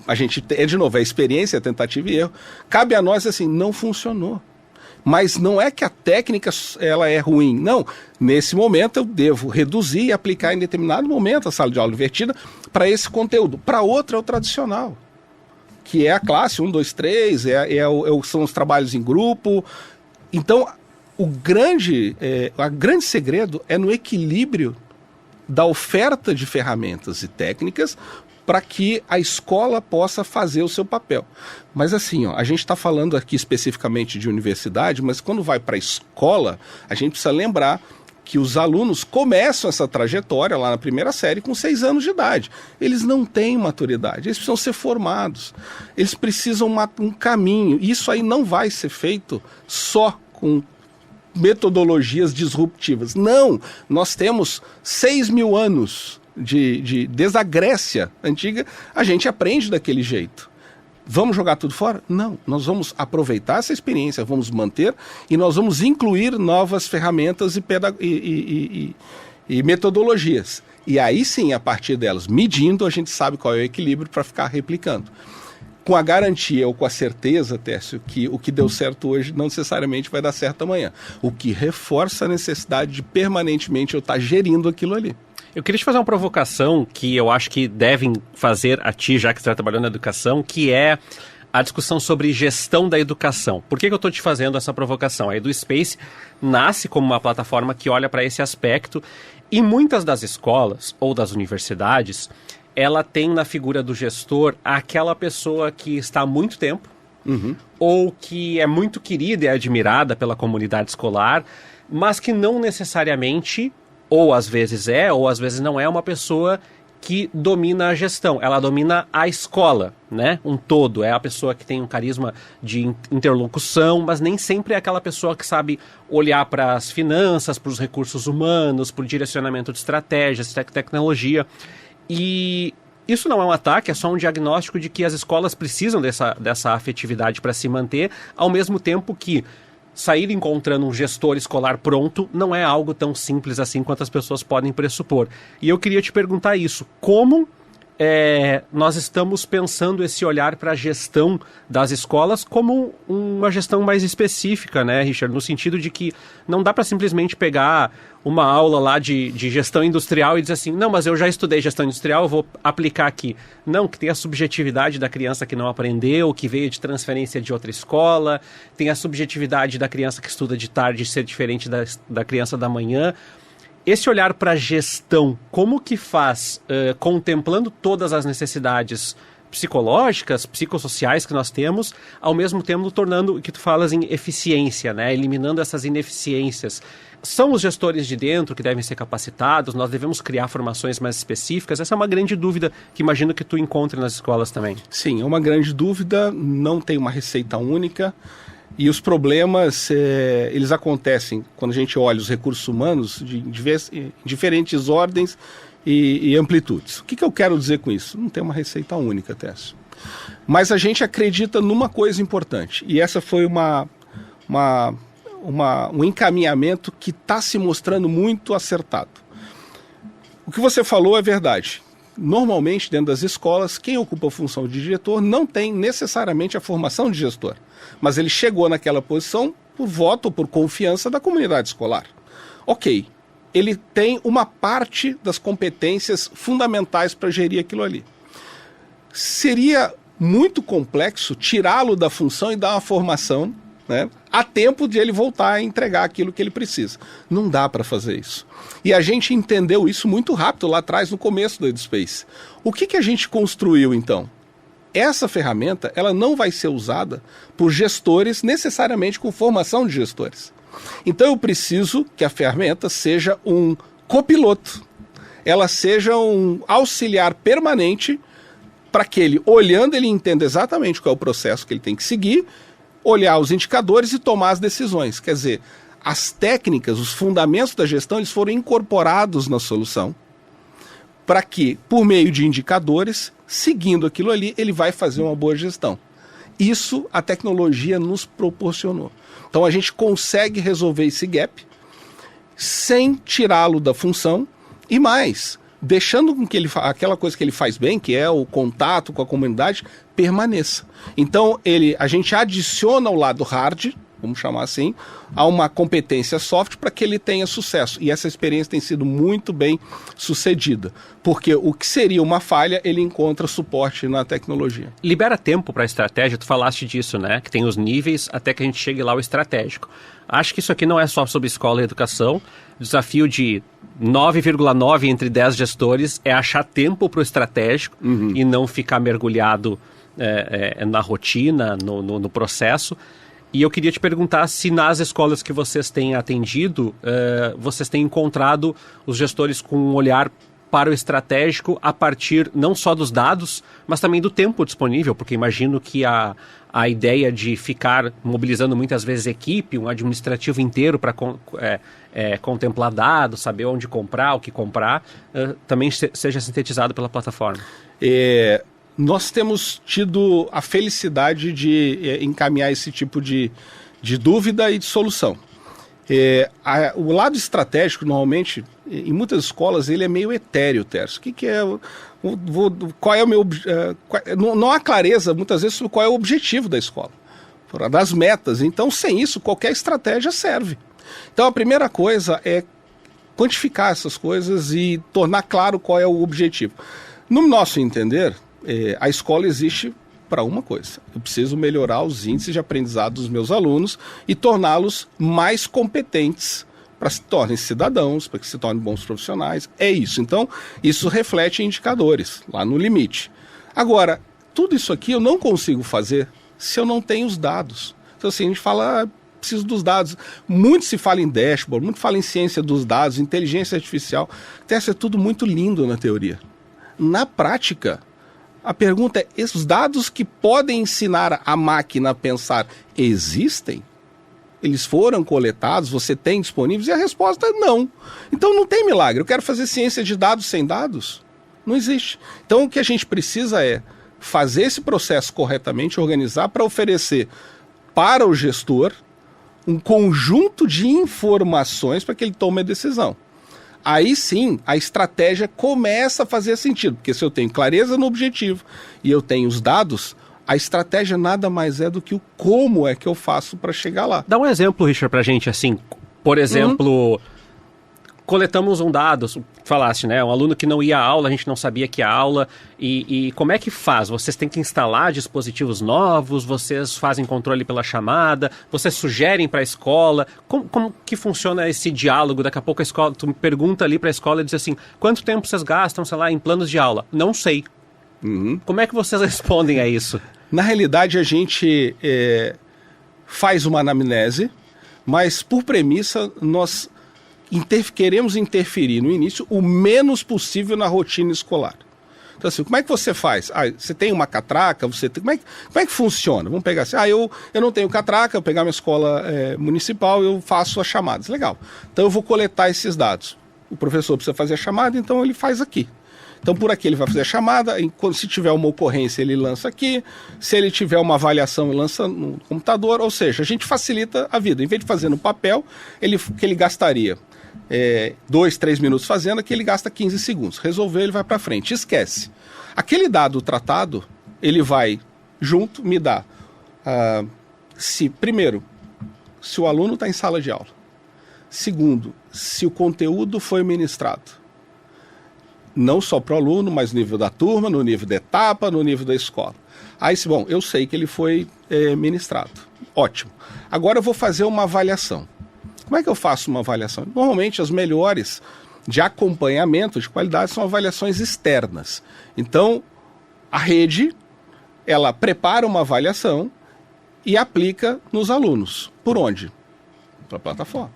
A gente, de novo, é experiência, tentativa e erro. Cabe a nós, assim, não funcionou. Mas não é que a técnica ela é ruim. Não, nesse momento eu devo reduzir e aplicar em determinado momento a sala de aula invertida para esse conteúdo. Para outro é o tradicional, que é a classe 1, 2, 3, são os trabalhos em grupo. Então, o grande segredo é no equilíbrio da oferta de ferramentas e técnicas para que a escola possa fazer o seu papel. Mas assim, a gente está falando aqui especificamente de universidade, mas quando vai para a escola, a gente precisa lembrar que os alunos começam essa trajetória lá na primeira série com 6 anos de idade. Eles não têm maturidade, eles precisam ser formados, eles precisam um caminho. Isso aí não vai ser feito só com metodologias disruptivas. Não, nós temos 6.000 anos desde a Grécia antiga, a gente aprende daquele jeito. Vamos jogar tudo fora? Não, nós vamos aproveitar essa experiência, vamos manter e nós vamos incluir novas ferramentas e metodologias. E aí sim, a partir delas, medindo, a gente sabe qual é o equilíbrio para ficar replicando. Com a garantia ou com a certeza, Técio, que o que deu certo hoje não necessariamente vai dar certo amanhã. O que reforça a necessidade de permanentemente eu estar gerindo aquilo ali. Eu queria te fazer uma provocação que eu acho que devem fazer a ti, já que você está trabalhando na educação, que é a discussão sobre gestão da educação. Por que eu estou te fazendo essa provocação? A EduSpace nasce como uma plataforma que olha para esse aspecto e muitas das escolas ou das universidades, ela tem na figura do gestor aquela pessoa que está há muito tempo, ou que é muito querida e admirada pela comunidade escolar, mas que não necessariamente... ou às vezes ou às vezes não é uma pessoa que domina a gestão, ela domina a escola, né? Um todo, é a pessoa que tem um carisma de interlocução, mas nem sempre é aquela pessoa que sabe olhar para as finanças, para os recursos humanos, para o direcionamento de estratégias, tecnologia. E isso não é um ataque, é só um diagnóstico de que as escolas precisam dessa afetividade para se manter, ao mesmo tempo que sair encontrando um gestor escolar pronto não é algo tão simples assim quanto as pessoas podem pressupor. E eu queria te perguntar isso, como nós estamos pensando esse olhar para a gestão das escolas como uma gestão mais específica, né, Richard? No sentido de que não dá para simplesmente pegar uma aula lá de gestão industrial e dizer assim, não, mas eu já estudei gestão industrial, eu vou aplicar aqui. Não, que tem a subjetividade da criança que não aprendeu, que veio de transferência de outra escola, tem a subjetividade da criança que estuda de tarde ser diferente da criança da manhã. Esse olhar para a gestão, como que faz, contemplando todas as necessidades psicológicas, psicossociais que nós temos, ao mesmo tempo tornando o que tu falas em eficiência, né? Eliminando essas ineficiências. São os gestores de dentro que devem ser capacitados? Nós devemos criar formações mais específicas? Essa é uma grande dúvida que imagino que tu encontre nas escolas também. Sim, é uma grande dúvida, não tem uma receita única. E os problemas, eles acontecem quando a gente olha os recursos humanos de diferentes ordens e amplitudes. O que eu quero dizer com isso? Não tem uma receita única, Técio. Mas a gente acredita numa coisa importante. E essa foi um encaminhamento que está se mostrando muito acertado. O que você falou é verdade. Normalmente, dentro das escolas, quem ocupa a função de diretor não tem necessariamente a formação de gestor. Mas ele chegou naquela posição por voto ou por confiança da comunidade escolar. Ok, ele tem uma parte das competências fundamentais para gerir aquilo ali. Seria muito complexo tirá-lo da função e dar uma formação, né, a tempo de ele voltar a entregar aquilo que ele precisa. Não dá para fazer isso. E a gente entendeu isso muito rápido lá atrás, no começo do EduSpace. O que a gente construiu, então? Essa ferramenta ela não vai ser usada por gestores necessariamente com formação de gestores. Então eu preciso que a ferramenta seja um copiloto. Ela seja um auxiliar permanente para que ele, olhando, ele entenda exatamente qual é o processo que ele tem que seguir, olhar os indicadores e tomar as decisões. Quer dizer, as técnicas, os fundamentos da gestão, eles foram incorporados na solução para que, por meio de indicadores, seguindo aquilo ali, ele vai fazer uma boa gestão. Isso a tecnologia nos proporcionou. Então a gente consegue resolver esse gap sem tirá-lo da função e mais, deixando com que ele aquela coisa que ele faz bem, que é o contato com a comunidade, permaneça. Então a gente adiciona o lado hard, vamos chamar assim, a uma competência soft para que ele tenha sucesso. E essa experiência tem sido muito bem sucedida, porque o que seria uma falha, ele encontra suporte na tecnologia. Libera tempo para a estratégia, tu falaste disso, né? Que tem os níveis até que a gente chegue lá ao estratégico. Acho que isso aqui não é só sobre escola e educação. O desafio de 9,9 entre 10 gestores é achar tempo para o estratégico e não ficar mergulhado na rotina, no processo. E eu queria te perguntar se nas escolas que vocês têm atendido, vocês têm encontrado os gestores com um olhar para o estratégico a partir não só dos dados, mas também do tempo disponível, porque imagino que a ideia de ficar mobilizando muitas vezes equipe, um administrativo inteiro para contemplar dados, saber onde comprar, o que comprar, também seja sintetizado pela plataforma. Nós temos tido a felicidade de encaminhar esse tipo de dúvida e de solução. O lado estratégico, normalmente, em muitas escolas, ele é meio etéreo, Tércio. O que é? Qual é o meu... não há clareza, muitas vezes, sobre qual é o objetivo da escola, das metas. Então, sem isso, qualquer estratégia serve. Então, a primeira coisa é quantificar essas coisas e tornar claro qual é o objetivo. No nosso entender, a escola existe para uma coisa. Eu preciso melhorar os índices de aprendizado dos meus alunos e torná-los mais competentes para que se tornem cidadãos, para que se tornem bons profissionais. É isso. Então, isso reflete em indicadores, lá no limite. Agora, tudo isso aqui eu não consigo fazer se eu não tenho os dados. Então, assim, a gente fala, preciso dos dados. Muito se fala em dashboard, muito fala em ciência dos dados, inteligência artificial. Isso é tudo muito lindo na teoria. Na prática, a pergunta é, esses dados que podem ensinar a máquina a pensar existem? Eles foram coletados? Você tem disponíveis? E a resposta é não. Então não tem milagre. Eu quero fazer ciência de dados sem dados? Não existe. Então o que a gente precisa é fazer esse processo corretamente, organizar para oferecer para o gestor um conjunto de informações para que ele tome a decisão. Aí sim, a estratégia começa a fazer sentido, porque se eu tenho clareza no objetivo e eu tenho os dados, a estratégia nada mais é do que o como é que eu faço para chegar lá. Dá um exemplo, Richard, pra gente, assim, por exemplo, coletamos um dado, falaste, né, um aluno que não ia à aula, a gente não sabia que ia à aula, e como é que faz? Vocês têm que instalar dispositivos novos, vocês fazem controle pela chamada, vocês sugerem para a escola, como que funciona esse diálogo? Daqui a pouco a escola, tu me pergunta ali para a escola e diz assim, quanto tempo vocês gastam, sei lá, em planos de aula? Não sei. Como é que vocês respondem a isso? Na realidade, a gente faz uma anamnese, mas por premissa, nós queremos interferir no início o menos possível na rotina escolar. Então assim, como é que você faz? Você tem uma catraca? Como é que funciona? Vamos pegar assim, eu não tenho catraca, eu pegar minha escola municipal, eu faço as chamadas. Legal. Então eu vou coletar esses dados. O professor precisa fazer a chamada, então ele faz aqui. Então por aqui ele vai fazer a chamada, se tiver uma ocorrência ele lança aqui, se ele tiver uma avaliação ele lança no computador, ou seja, a gente facilita a vida. Em vez de fazer no papel, que ele gastaria 2, 3 minutos fazendo, aqui ele gasta 15 segundos. Resolveu, ele vai para frente, esquece. Aquele dado tratado, ele vai junto, me dá, primeiro, se o aluno está em sala de aula. Segundo, se o conteúdo foi ministrado. Não só para o aluno, mas no nível da turma, no nível da etapa, no nível da escola. Aí, bom, eu sei que ele foi ministrado. Ótimo. Agora eu vou fazer uma avaliação. Como é que eu faço uma avaliação? Normalmente as melhores de acompanhamento de qualidade são avaliações externas. Então, a rede, ela prepara uma avaliação e aplica nos alunos. Por onde? Pela plataforma.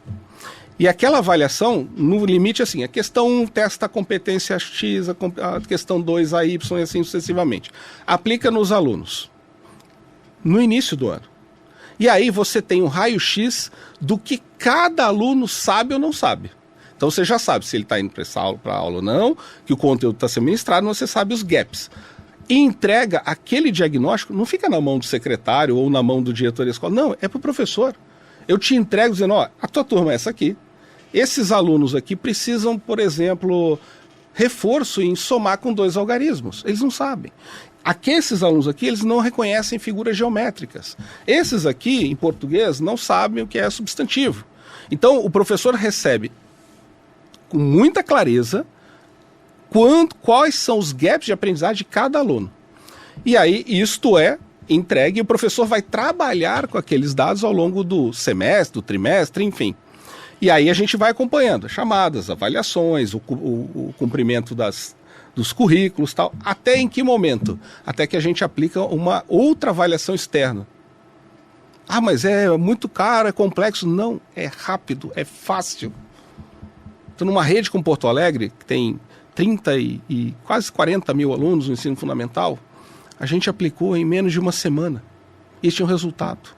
E aquela avaliação, no limite, assim, a questão 1 testa a competência X, a questão 2 a Y e assim sucessivamente. Aplica nos alunos. No início do ano. E aí você tem um raio-x do que cada aluno sabe ou não sabe. Então você já sabe se ele está indo para a aula ou não, que o conteúdo está sendo ministrado, você sabe os gaps. E entrega aquele diagnóstico, não fica na mão do secretário ou na mão do diretor da escola, não, é para o professor. Eu te entrego dizendo, ó, a tua turma é essa aqui. Esses alunos aqui precisam, por exemplo, reforço em somar com 2 algarismos. Eles não sabem. Esses alunos aqui, eles não reconhecem figuras geométricas. Esses aqui, em português, não sabem o que é substantivo. Então, o professor recebe com muita clareza quais são os gaps de aprendizagem de cada aluno. E aí, isto é entregue e o professor vai trabalhar com aqueles dados ao longo do semestre, do trimestre, enfim. E aí a gente vai acompanhando chamadas, avaliações, o cumprimento dos currículos, tal. Até em que momento? Até que a gente aplica uma outra avaliação externa. Ah, mas é muito caro, é complexo. Não, é rápido, é fácil. Então, numa rede como Porto Alegre, que tem 30 e quase 40 mil alunos no ensino fundamental, a gente aplicou em menos de uma semana. Este é o resultado.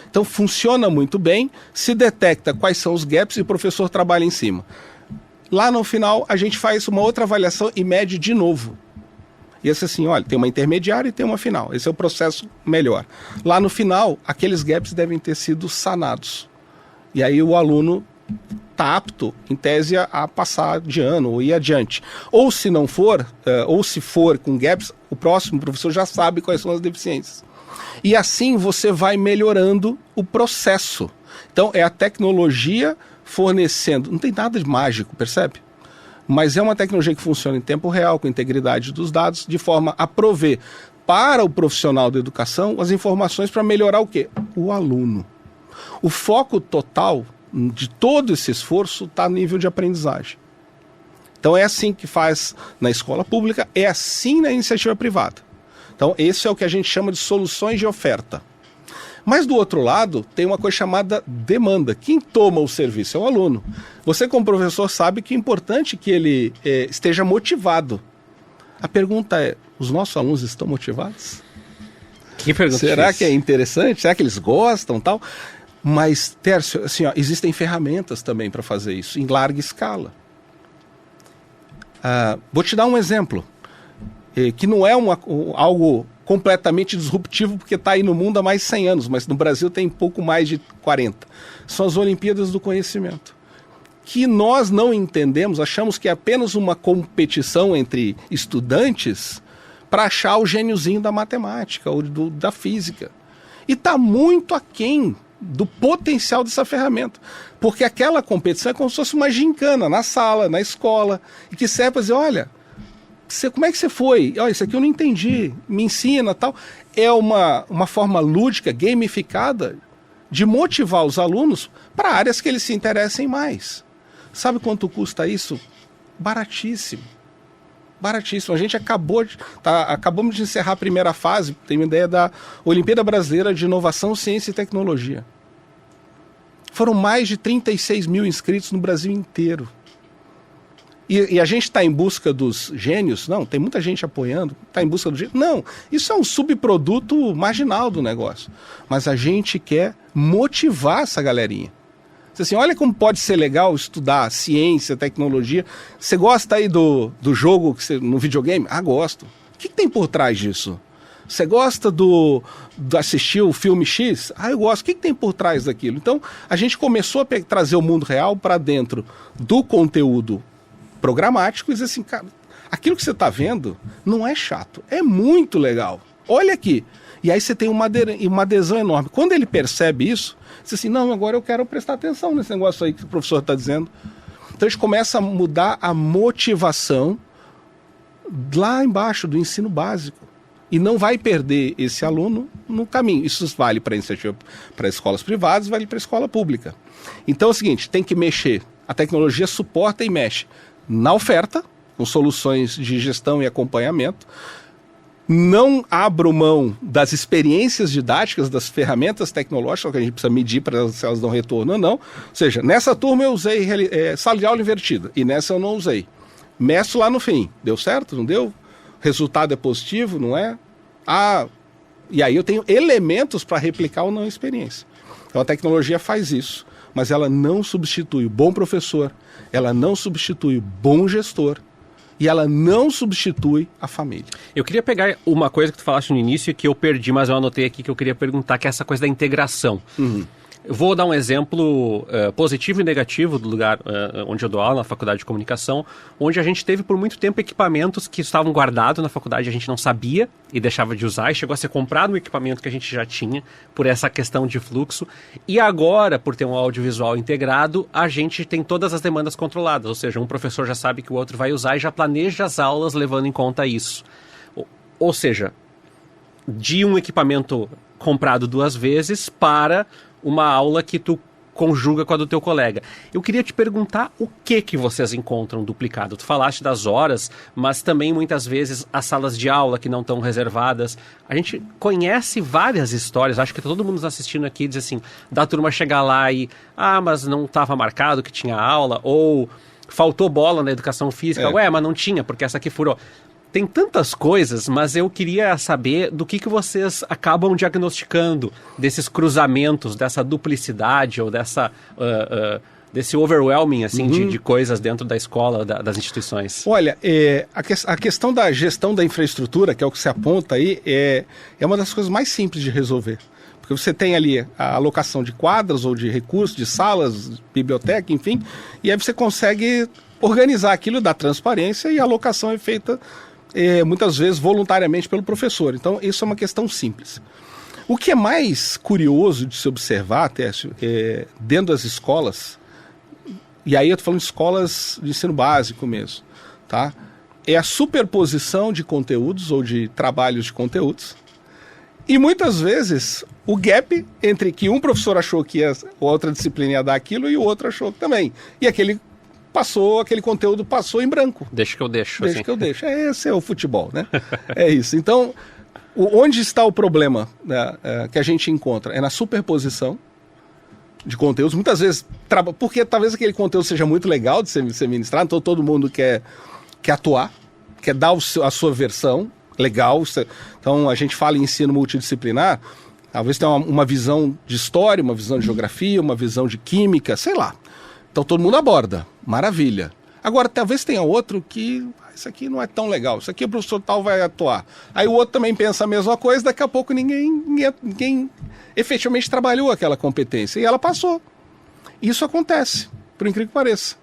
Então, funciona muito bem, se detecta quais são os gaps e o professor trabalha em cima. Lá no final, a gente faz uma outra avaliação e mede de novo. E esse assim, olha, tem uma intermediária e tem uma final. Esse é o processo melhor. Lá no final, aqueles gaps devem ter sido sanados. E aí o aluno está apto, em tese, a passar de ano ou ir adiante. Ou se não for, ou se for com gaps, o próximo professor já sabe quais são as deficiências. E assim você vai melhorando o processo. Então é a tecnologia fornecendo, não tem nada de mágico, percebe? Mas é uma tecnologia que funciona em tempo real, com integridade dos dados, de forma a prover para o profissional da educação as informações para melhorar o quê? O aluno. O foco total de todo esse esforço está no nível de aprendizagem. Então é assim que faz na escola pública, é assim na iniciativa privada. Então esse é o que a gente chama de soluções de oferta. Mas do outro lado, tem uma coisa chamada demanda. Quem toma o serviço é o aluno. Você, como professor, sabe que é importante que ele esteja motivado. A pergunta é, os nossos alunos estão motivados? Que pergunta Será difícil. que é interessante? Será que eles gostam e tal? Mas, Tércio, assim, ó, existem ferramentas também para fazer isso, em larga escala. Vou te dar um exemplo, que não é algo completamente disruptivo, porque está aí no mundo há mais de 100 anos, mas no Brasil tem pouco mais de 40. São as Olimpíadas do Conhecimento, que nós não entendemos, achamos que é apenas uma competição entre estudantes para achar o gêniozinho da matemática ou da física. E está muito aquém do potencial dessa ferramenta, porque aquela competição é como se fosse uma gincana na sala, na escola, e que serve para dizer, olha, como é que você foi? Olha, isso aqui eu não entendi, me ensina, tal. É uma forma lúdica, gamificada, de motivar os alunos para áreas que eles se interessem mais. Sabe quanto custa isso? Baratíssimo. Baratíssimo. A gente acabamos de encerrar a primeira fase, tem uma ideia da Olimpíada Brasileira de Inovação, Ciência e Tecnologia. Foram mais de 36 mil inscritos no Brasil inteiro. E a gente está em busca dos gênios? Não, tem muita gente apoiando, está em busca do gênio. Não, isso é um subproduto marginal do negócio. Mas a gente quer motivar essa galerinha. Assim, olha como pode ser legal estudar ciência, tecnologia. Você gosta aí do jogo no videogame? Ah, gosto. O que tem por trás disso? Você gosta de assistir o filme X? Eu gosto. O que tem por trás daquilo? Então, a gente começou a trazer o mundo real para dentro do conteúdo programático e dizer assim, cara, aquilo que você está vendo não é chato, é muito legal. Olha aqui. E aí você tem uma adesão enorme. Quando ele percebe isso, diz assim, não, agora eu quero prestar atenção nesse negócio aí que o professor está dizendo. Então a gente começa a mudar a motivação lá embaixo do ensino básico. E não vai perder esse aluno no caminho. Isso vale para iniciativa, para escolas privadas, vale para a escola pública. Então é o seguinte, tem que mexer. A tecnologia suporta e mexe na oferta, com soluções de gestão e acompanhamento. Não abro mão das experiências didáticas, das ferramentas tecnológicas que a gente precisa medir para se elas dão retorno ou não. Ou seja, nessa turma eu usei sala de aula invertida e nessa eu não usei. Meço lá no fim. Deu certo? Não deu? Resultado é positivo, não é? E aí eu tenho elementos para replicar ou não a experiência. Então a tecnologia faz isso, mas ela não substitui o bom professor, ela não substitui o bom gestor, e ela não substitui a família. Eu queria pegar uma coisa que tu falaste no início que eu perdi, mas eu anotei aqui que eu queria perguntar, que é essa coisa da integração. Eu vou dar um exemplo positivo e negativo do lugar onde eu dou aula, na Faculdade de Comunicação, onde a gente teve por muito tempo equipamentos que estavam guardados na faculdade, a gente não sabia e deixava de usar, e chegou a ser comprado um equipamento que a gente já tinha, por essa questão de fluxo. E agora, por ter um audiovisual integrado, a gente tem todas as demandas controladas, ou seja, um professor já sabe que o outro vai usar e já planeja as aulas levando em conta isso. Ou seja, de um equipamento comprado 2 vezes para uma aula que tu conjuga com a do teu colega. Eu queria te perguntar o que vocês encontram duplicado. Tu falaste das horas, mas também muitas vezes as salas de aula que não estão reservadas. A gente conhece várias histórias, acho que todo mundo assistindo aqui diz assim, da turma chegar lá e, mas não estava marcado que tinha aula, ou faltou bola na educação física, mas não tinha, porque essa aqui furou. Tem tantas coisas, mas eu queria saber do que vocês acabam diagnosticando desses cruzamentos, dessa duplicidade ou desse overwhelming assim, de coisas dentro da escola, das instituições. Olha, a questão da gestão da infraestrutura, que é o que se aponta aí, é uma das coisas mais simples de resolver. Porque você tem ali a alocação de quadras ou de recursos, de salas, biblioteca, enfim, e aí você consegue organizar aquilo, dar transparência e a alocação é feita muitas vezes voluntariamente pelo professor. Então, isso é uma questão simples. O que é mais curioso de se observar, Técio, dentro das escolas, e aí eu estou falando de escolas de ensino básico mesmo, tá? É a superposição de conteúdos ou de trabalhos de conteúdos, e muitas vezes o gap entre que um professor achou que a outra disciplina ia dar aquilo e o outro achou que também. E aquele conteúdo passou em branco. Deixa que eu deixo. Deixa que eu deixo. Esse é o futebol, né? É isso. Então, onde está o problema, né, que a gente encontra? É na superposição de conteúdos. Muitas vezes, porque talvez aquele conteúdo seja muito legal de ser ministrado, então todo mundo quer atuar, quer dar a sua versão legal. Então, a gente fala em ensino multidisciplinar, talvez tenha uma visão de história, uma visão de geografia, uma visão de química, sei lá. Então todo mundo aborda, maravilha. Agora talvez tenha outro que, isso aqui não é tão legal, isso aqui o professor tal vai atuar. Aí o outro também pensa a mesma coisa, daqui a pouco ninguém efetivamente trabalhou aquela competência e ela passou. Isso acontece, por incrível que pareça.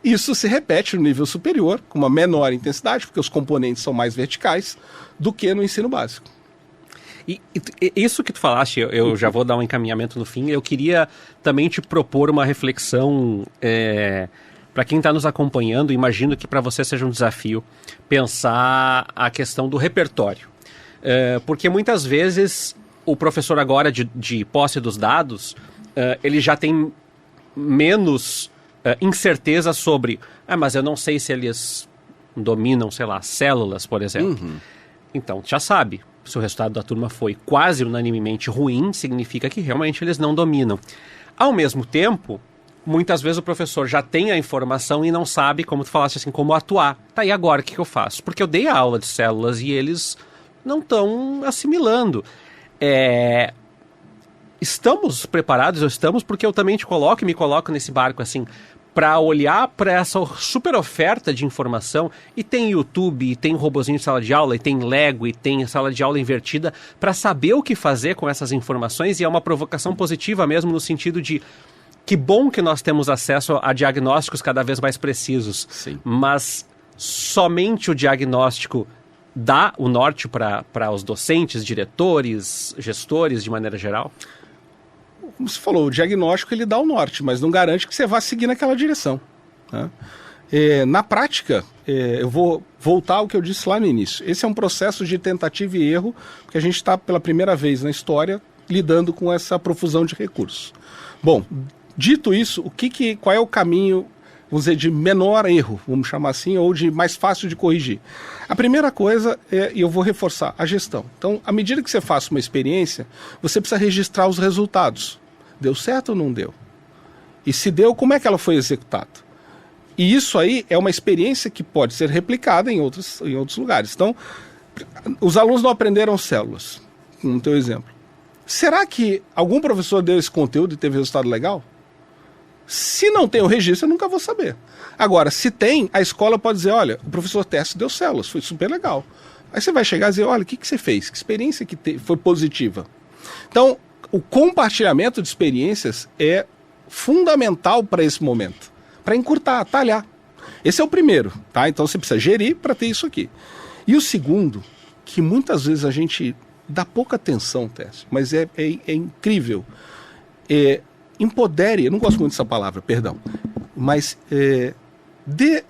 Isso se repete no nível superior, com uma menor intensidade, porque os componentes são mais verticais, do que no ensino básico. E isso que tu falaste, eu já vou dar um encaminhamento no fim, eu queria também te propor uma reflexão para quem está nos acompanhando. Imagino que para você seja um desafio pensar a questão do repertório. Porque muitas vezes o professor agora de posse dos dados, ele já tem menos incerteza sobre, mas eu não sei se eles dominam, sei lá, células, por exemplo. Então, já sabe. Se o resultado da turma foi quase unanimemente ruim, significa que realmente eles não dominam. Ao mesmo tempo, muitas vezes o professor já tem a informação e não sabe, como tu falaste assim, como atuar. Tá, e agora o que eu faço? Porque eu dei a aula de células e eles não estão assimilando. Estamos preparados, ou estamos, porque eu também me coloco nesse barco assim, para olhar para essa super oferta de informação, e tem YouTube, e tem robozinho de sala de aula, e tem Lego, e tem sala de aula invertida, para saber o que fazer com essas informações, e é uma provocação positiva mesmo no sentido de que bom que nós temos acesso a diagnósticos cada vez mais precisos. Sim. Mas somente o diagnóstico dá o norte para os docentes, diretores, gestores, de maneira geral? Como você falou, o diagnóstico ele dá o norte, mas não garante que você vá seguir naquela direção, né? Na prática, eu vou voltar ao que eu disse lá no início. Esse é um processo de tentativa e erro, porque a gente está pela primeira vez na história lidando com essa profusão de recursos. Bom, dito isso, qual é o caminho, vamos dizer, de menor erro, vamos chamar assim, ou de mais fácil de corrigir? A primeira coisa e eu vou reforçar, a gestão. Então, à medida que você faça uma experiência, você precisa registrar os resultados. Deu certo ou não deu? E se deu, como é que ela foi executada? E isso aí é uma experiência que pode ser replicada em outros lugares. Então, os alunos não aprenderam células, no teu exemplo. Será que algum professor deu esse conteúdo e teve resultado legal? Se não tem o registro, eu nunca vou saber. Agora, se tem, a escola pode dizer, olha, o professor Tércio deu células, foi super legal. Aí você vai chegar e dizer, olha, o que você fez? Que experiência que foi positiva? Então, o compartilhamento de experiências é fundamental para esse momento, para encurtar, talhar. Esse é o primeiro, tá? Então você precisa gerir para ter isso aqui. E o segundo, que muitas vezes a gente dá pouca atenção, Tércio, mas é incrível, empodere, eu não gosto muito dessa palavra, perdão, mas dê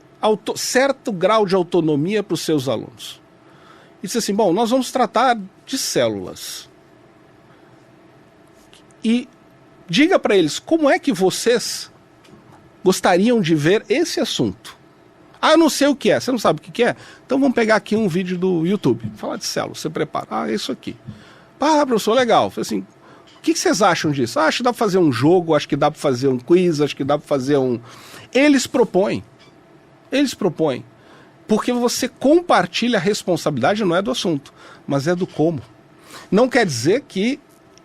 certo grau de autonomia para os seus alunos. E diz assim, bom, nós vamos tratar de células. E diga para eles como é que vocês gostariam de ver esse assunto. Ah, eu não sei o que é. Você não sabe o que é? Então vamos pegar aqui um vídeo do YouTube. Falar de células. Você prepara. Ah, é isso aqui. Ah, professor, legal. Falei assim, o que vocês acham disso? Ah, acho que dá para fazer um jogo, acho que dá para fazer um quiz, acho que dá para fazer um... Eles propõem. Porque você compartilha a responsabilidade, não é do assunto, mas é do como. Não quer dizer que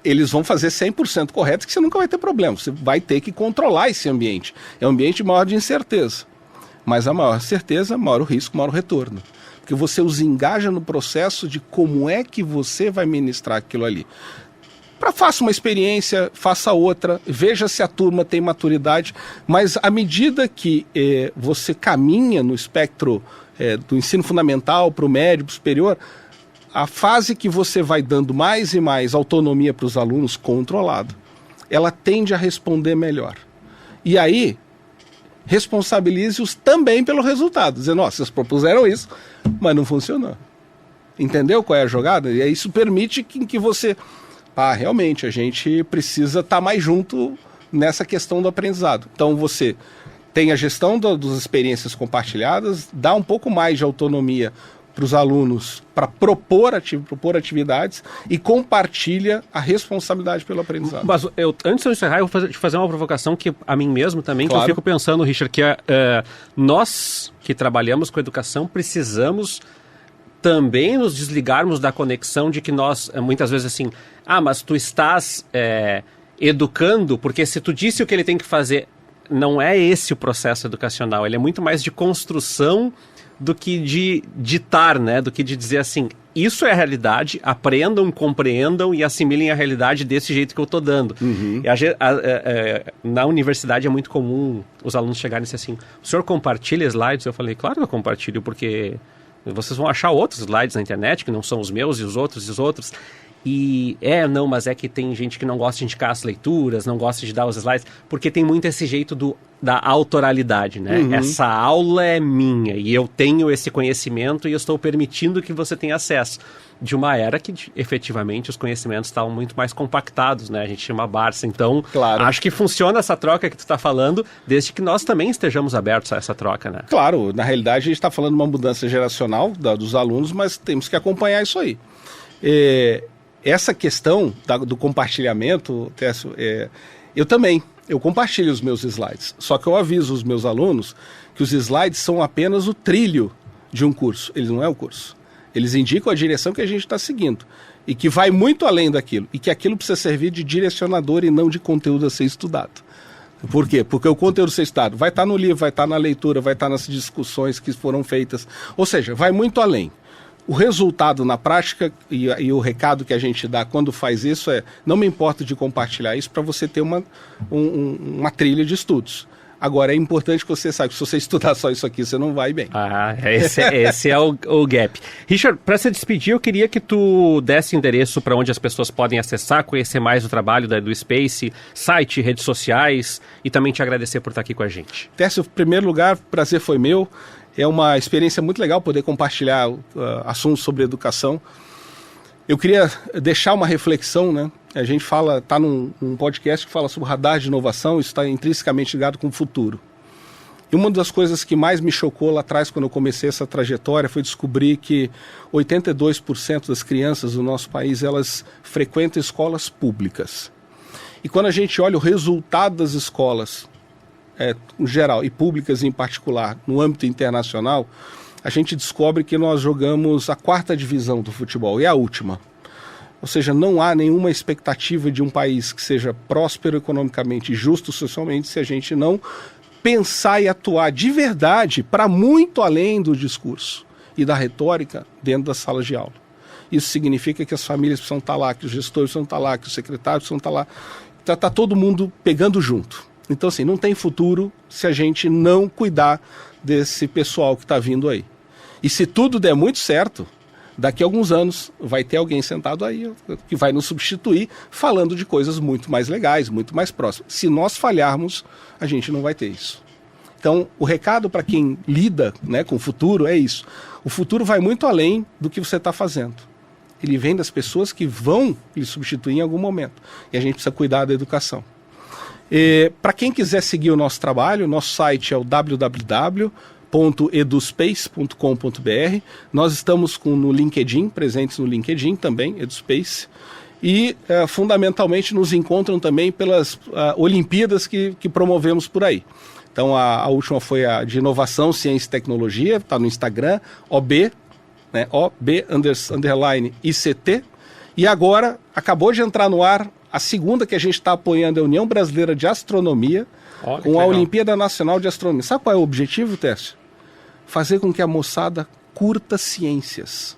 eles vão fazer 100% correto, que você nunca vai ter problema. Você vai ter que controlar esse ambiente. É um ambiente maior de incerteza. Mas a maior certeza, maior o risco, maior o retorno. Porque você os engaja no processo de como é que você vai ministrar aquilo ali. Faça uma experiência, faça outra, veja se a turma tem maturidade, mas à medida que você caminha no espectro do ensino fundamental para o médio, para o superior, a fase que você vai dando mais e mais autonomia para os alunos controlado, ela tende a responder melhor. E aí, responsabilize-os também pelo resultado, dizendo, ó, vocês propuseram isso, mas não funcionou. Entendeu qual é a jogada? E aí isso permite que você... realmente, a gente precisa estar mais junto nessa questão do aprendizado. Então você tem a gestão das experiências compartilhadas, dá um pouco mais de autonomia para os alunos para propor atividades e compartilha a responsabilidade pelo aprendizado. Mas antes de eu encerrar, eu vou fazer uma provocação que a mim mesmo também, claro. Que eu fico pensando, Richard, que nós que trabalhamos com educação precisamos também nos desligarmos da conexão de que nós, muitas vezes assim, mas tu estás educando, porque se tu disse o que ele tem que fazer, não é esse o processo educacional, ele é muito mais de construção do que de ditar, né? Do que de dizer assim, isso é a realidade, aprendam, compreendam e assimilem a realidade desse jeito que eu estou dando. Uhum. Na universidade é muito comum os alunos chegarem e dizer assim, o senhor compartilha slides? Eu falei, claro que eu compartilho, porque vocês vão achar outros slides na internet que não são os meus e os outros. E mas é que tem gente que não gosta de indicar as leituras, não gosta de dar os slides, porque tem muito esse jeito da autoralidade, né? Uhum. Essa aula é minha e eu tenho esse conhecimento e eu estou permitindo que você tenha acesso. De uma era que, efetivamente, os conhecimentos estavam muito mais compactados, né? A gente chama Barça. Então, claro. Acho que funciona essa troca que tu está falando, desde que nós também estejamos abertos a essa troca, né? Claro, na realidade a gente está falando de uma mudança geracional dos alunos, mas temos que acompanhar isso aí. Essa questão do compartilhamento, Tércio, eu compartilho os meus slides, só que eu aviso os meus alunos que os slides são apenas o trilho de um curso, eles não é o curso. Eles indicam a direção que a gente está seguindo e que vai muito além daquilo, e que aquilo precisa servir de direcionador e não de conteúdo a ser estudado. Por quê? Porque o conteúdo ser estudado vai estar no livro, vai estar na leitura, vai estar nas discussões que foram feitas. Ou seja, vai muito além. O resultado na prática e o recado que a gente dá quando faz isso é: não me importo de compartilhar isso para você ter uma trilha de estudos. Agora, é importante que você saiba que se você estudar só isso aqui, você não vai bem. Esse é o gap. Richard, para se despedir, eu queria que tu desse endereço para onde as pessoas podem acessar, conhecer mais o trabalho do Space, site, redes sociais, e também te agradecer por estar aqui com a gente. Tércio, em primeiro lugar, o prazer foi meu. É uma experiência muito legal poder compartilhar assuntos sobre educação. Eu queria deixar uma reflexão, né? A gente está num podcast que fala sobre radar de inovação, isso está intrinsecamente ligado com o futuro. E uma das coisas que mais me chocou lá atrás, quando eu comecei essa trajetória, foi descobrir que 82% das crianças do nosso país, elas frequentam escolas públicas. E quando a gente olha o resultado das escolas, em geral, e públicas em particular, no âmbito internacional, a gente descobre que nós jogamos a 4ª divisão do futebol, e a última. Ou seja, não há nenhuma expectativa de um país que seja próspero economicamente e justo socialmente se a gente não pensar e atuar de verdade para muito além do discurso e da retórica dentro das salas de aula. Isso significa que as famílias precisam estar lá, que os gestores precisam estar lá, que os secretários precisam estar lá. Está todo mundo pegando junto. Então, assim, não tem futuro se a gente não cuidar desse pessoal que está vindo aí. E se tudo der muito certo, daqui a alguns anos vai ter alguém sentado aí que vai nos substituir falando de coisas muito mais legais, muito mais próximas. Se nós falharmos, a gente não vai ter isso. Então, o recado para quem lida, né, com o futuro é isso. O futuro vai muito além do que você está fazendo. Ele vem das pessoas que vão lhe substituir em algum momento. E a gente precisa cuidar da educação. Para quem quiser seguir o nosso trabalho, nosso site é o www.eduspace.com.br. Nós estamos no LinkedIn, presentes no LinkedIn também, EduSpace. E, fundamentalmente, nos encontram também pelas Olimpíadas que promovemos por aí. Então, a última foi a de Inovação, Ciência e Tecnologia, está no Instagram, OB, né, OB_ICT. E agora, acabou de entrar no ar a segunda que a gente está apoiando, é a União Brasileira de Astronomia, com a Olimpíada Nacional de Astronomia. Sabe qual é o objetivo, Tércio? Fazer com que a moçada curta ciências.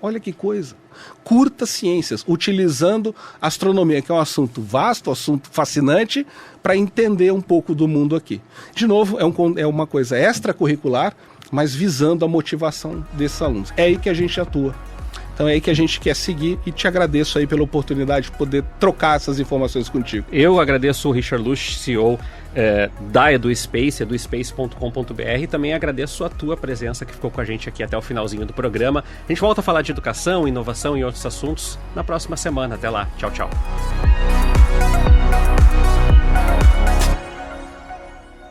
Olha que coisa. Curta ciências, utilizando a astronomia, que é um assunto vasto, um assunto fascinante, para entender um pouco do mundo aqui. De novo, é uma coisa extracurricular, mas visando a motivação desses alunos. É aí que a gente atua. Então é aí que a gente quer seguir e te agradeço aí pela oportunidade de poder trocar essas informações contigo. Eu agradeço o Richard Lusch, CEO da EduSpace, eduspace.com.br, e também agradeço a tua presença que ficou com a gente aqui até o finalzinho do programa. A gente volta a falar de educação, inovação e outros assuntos na próxima semana. Até lá. Tchau, tchau.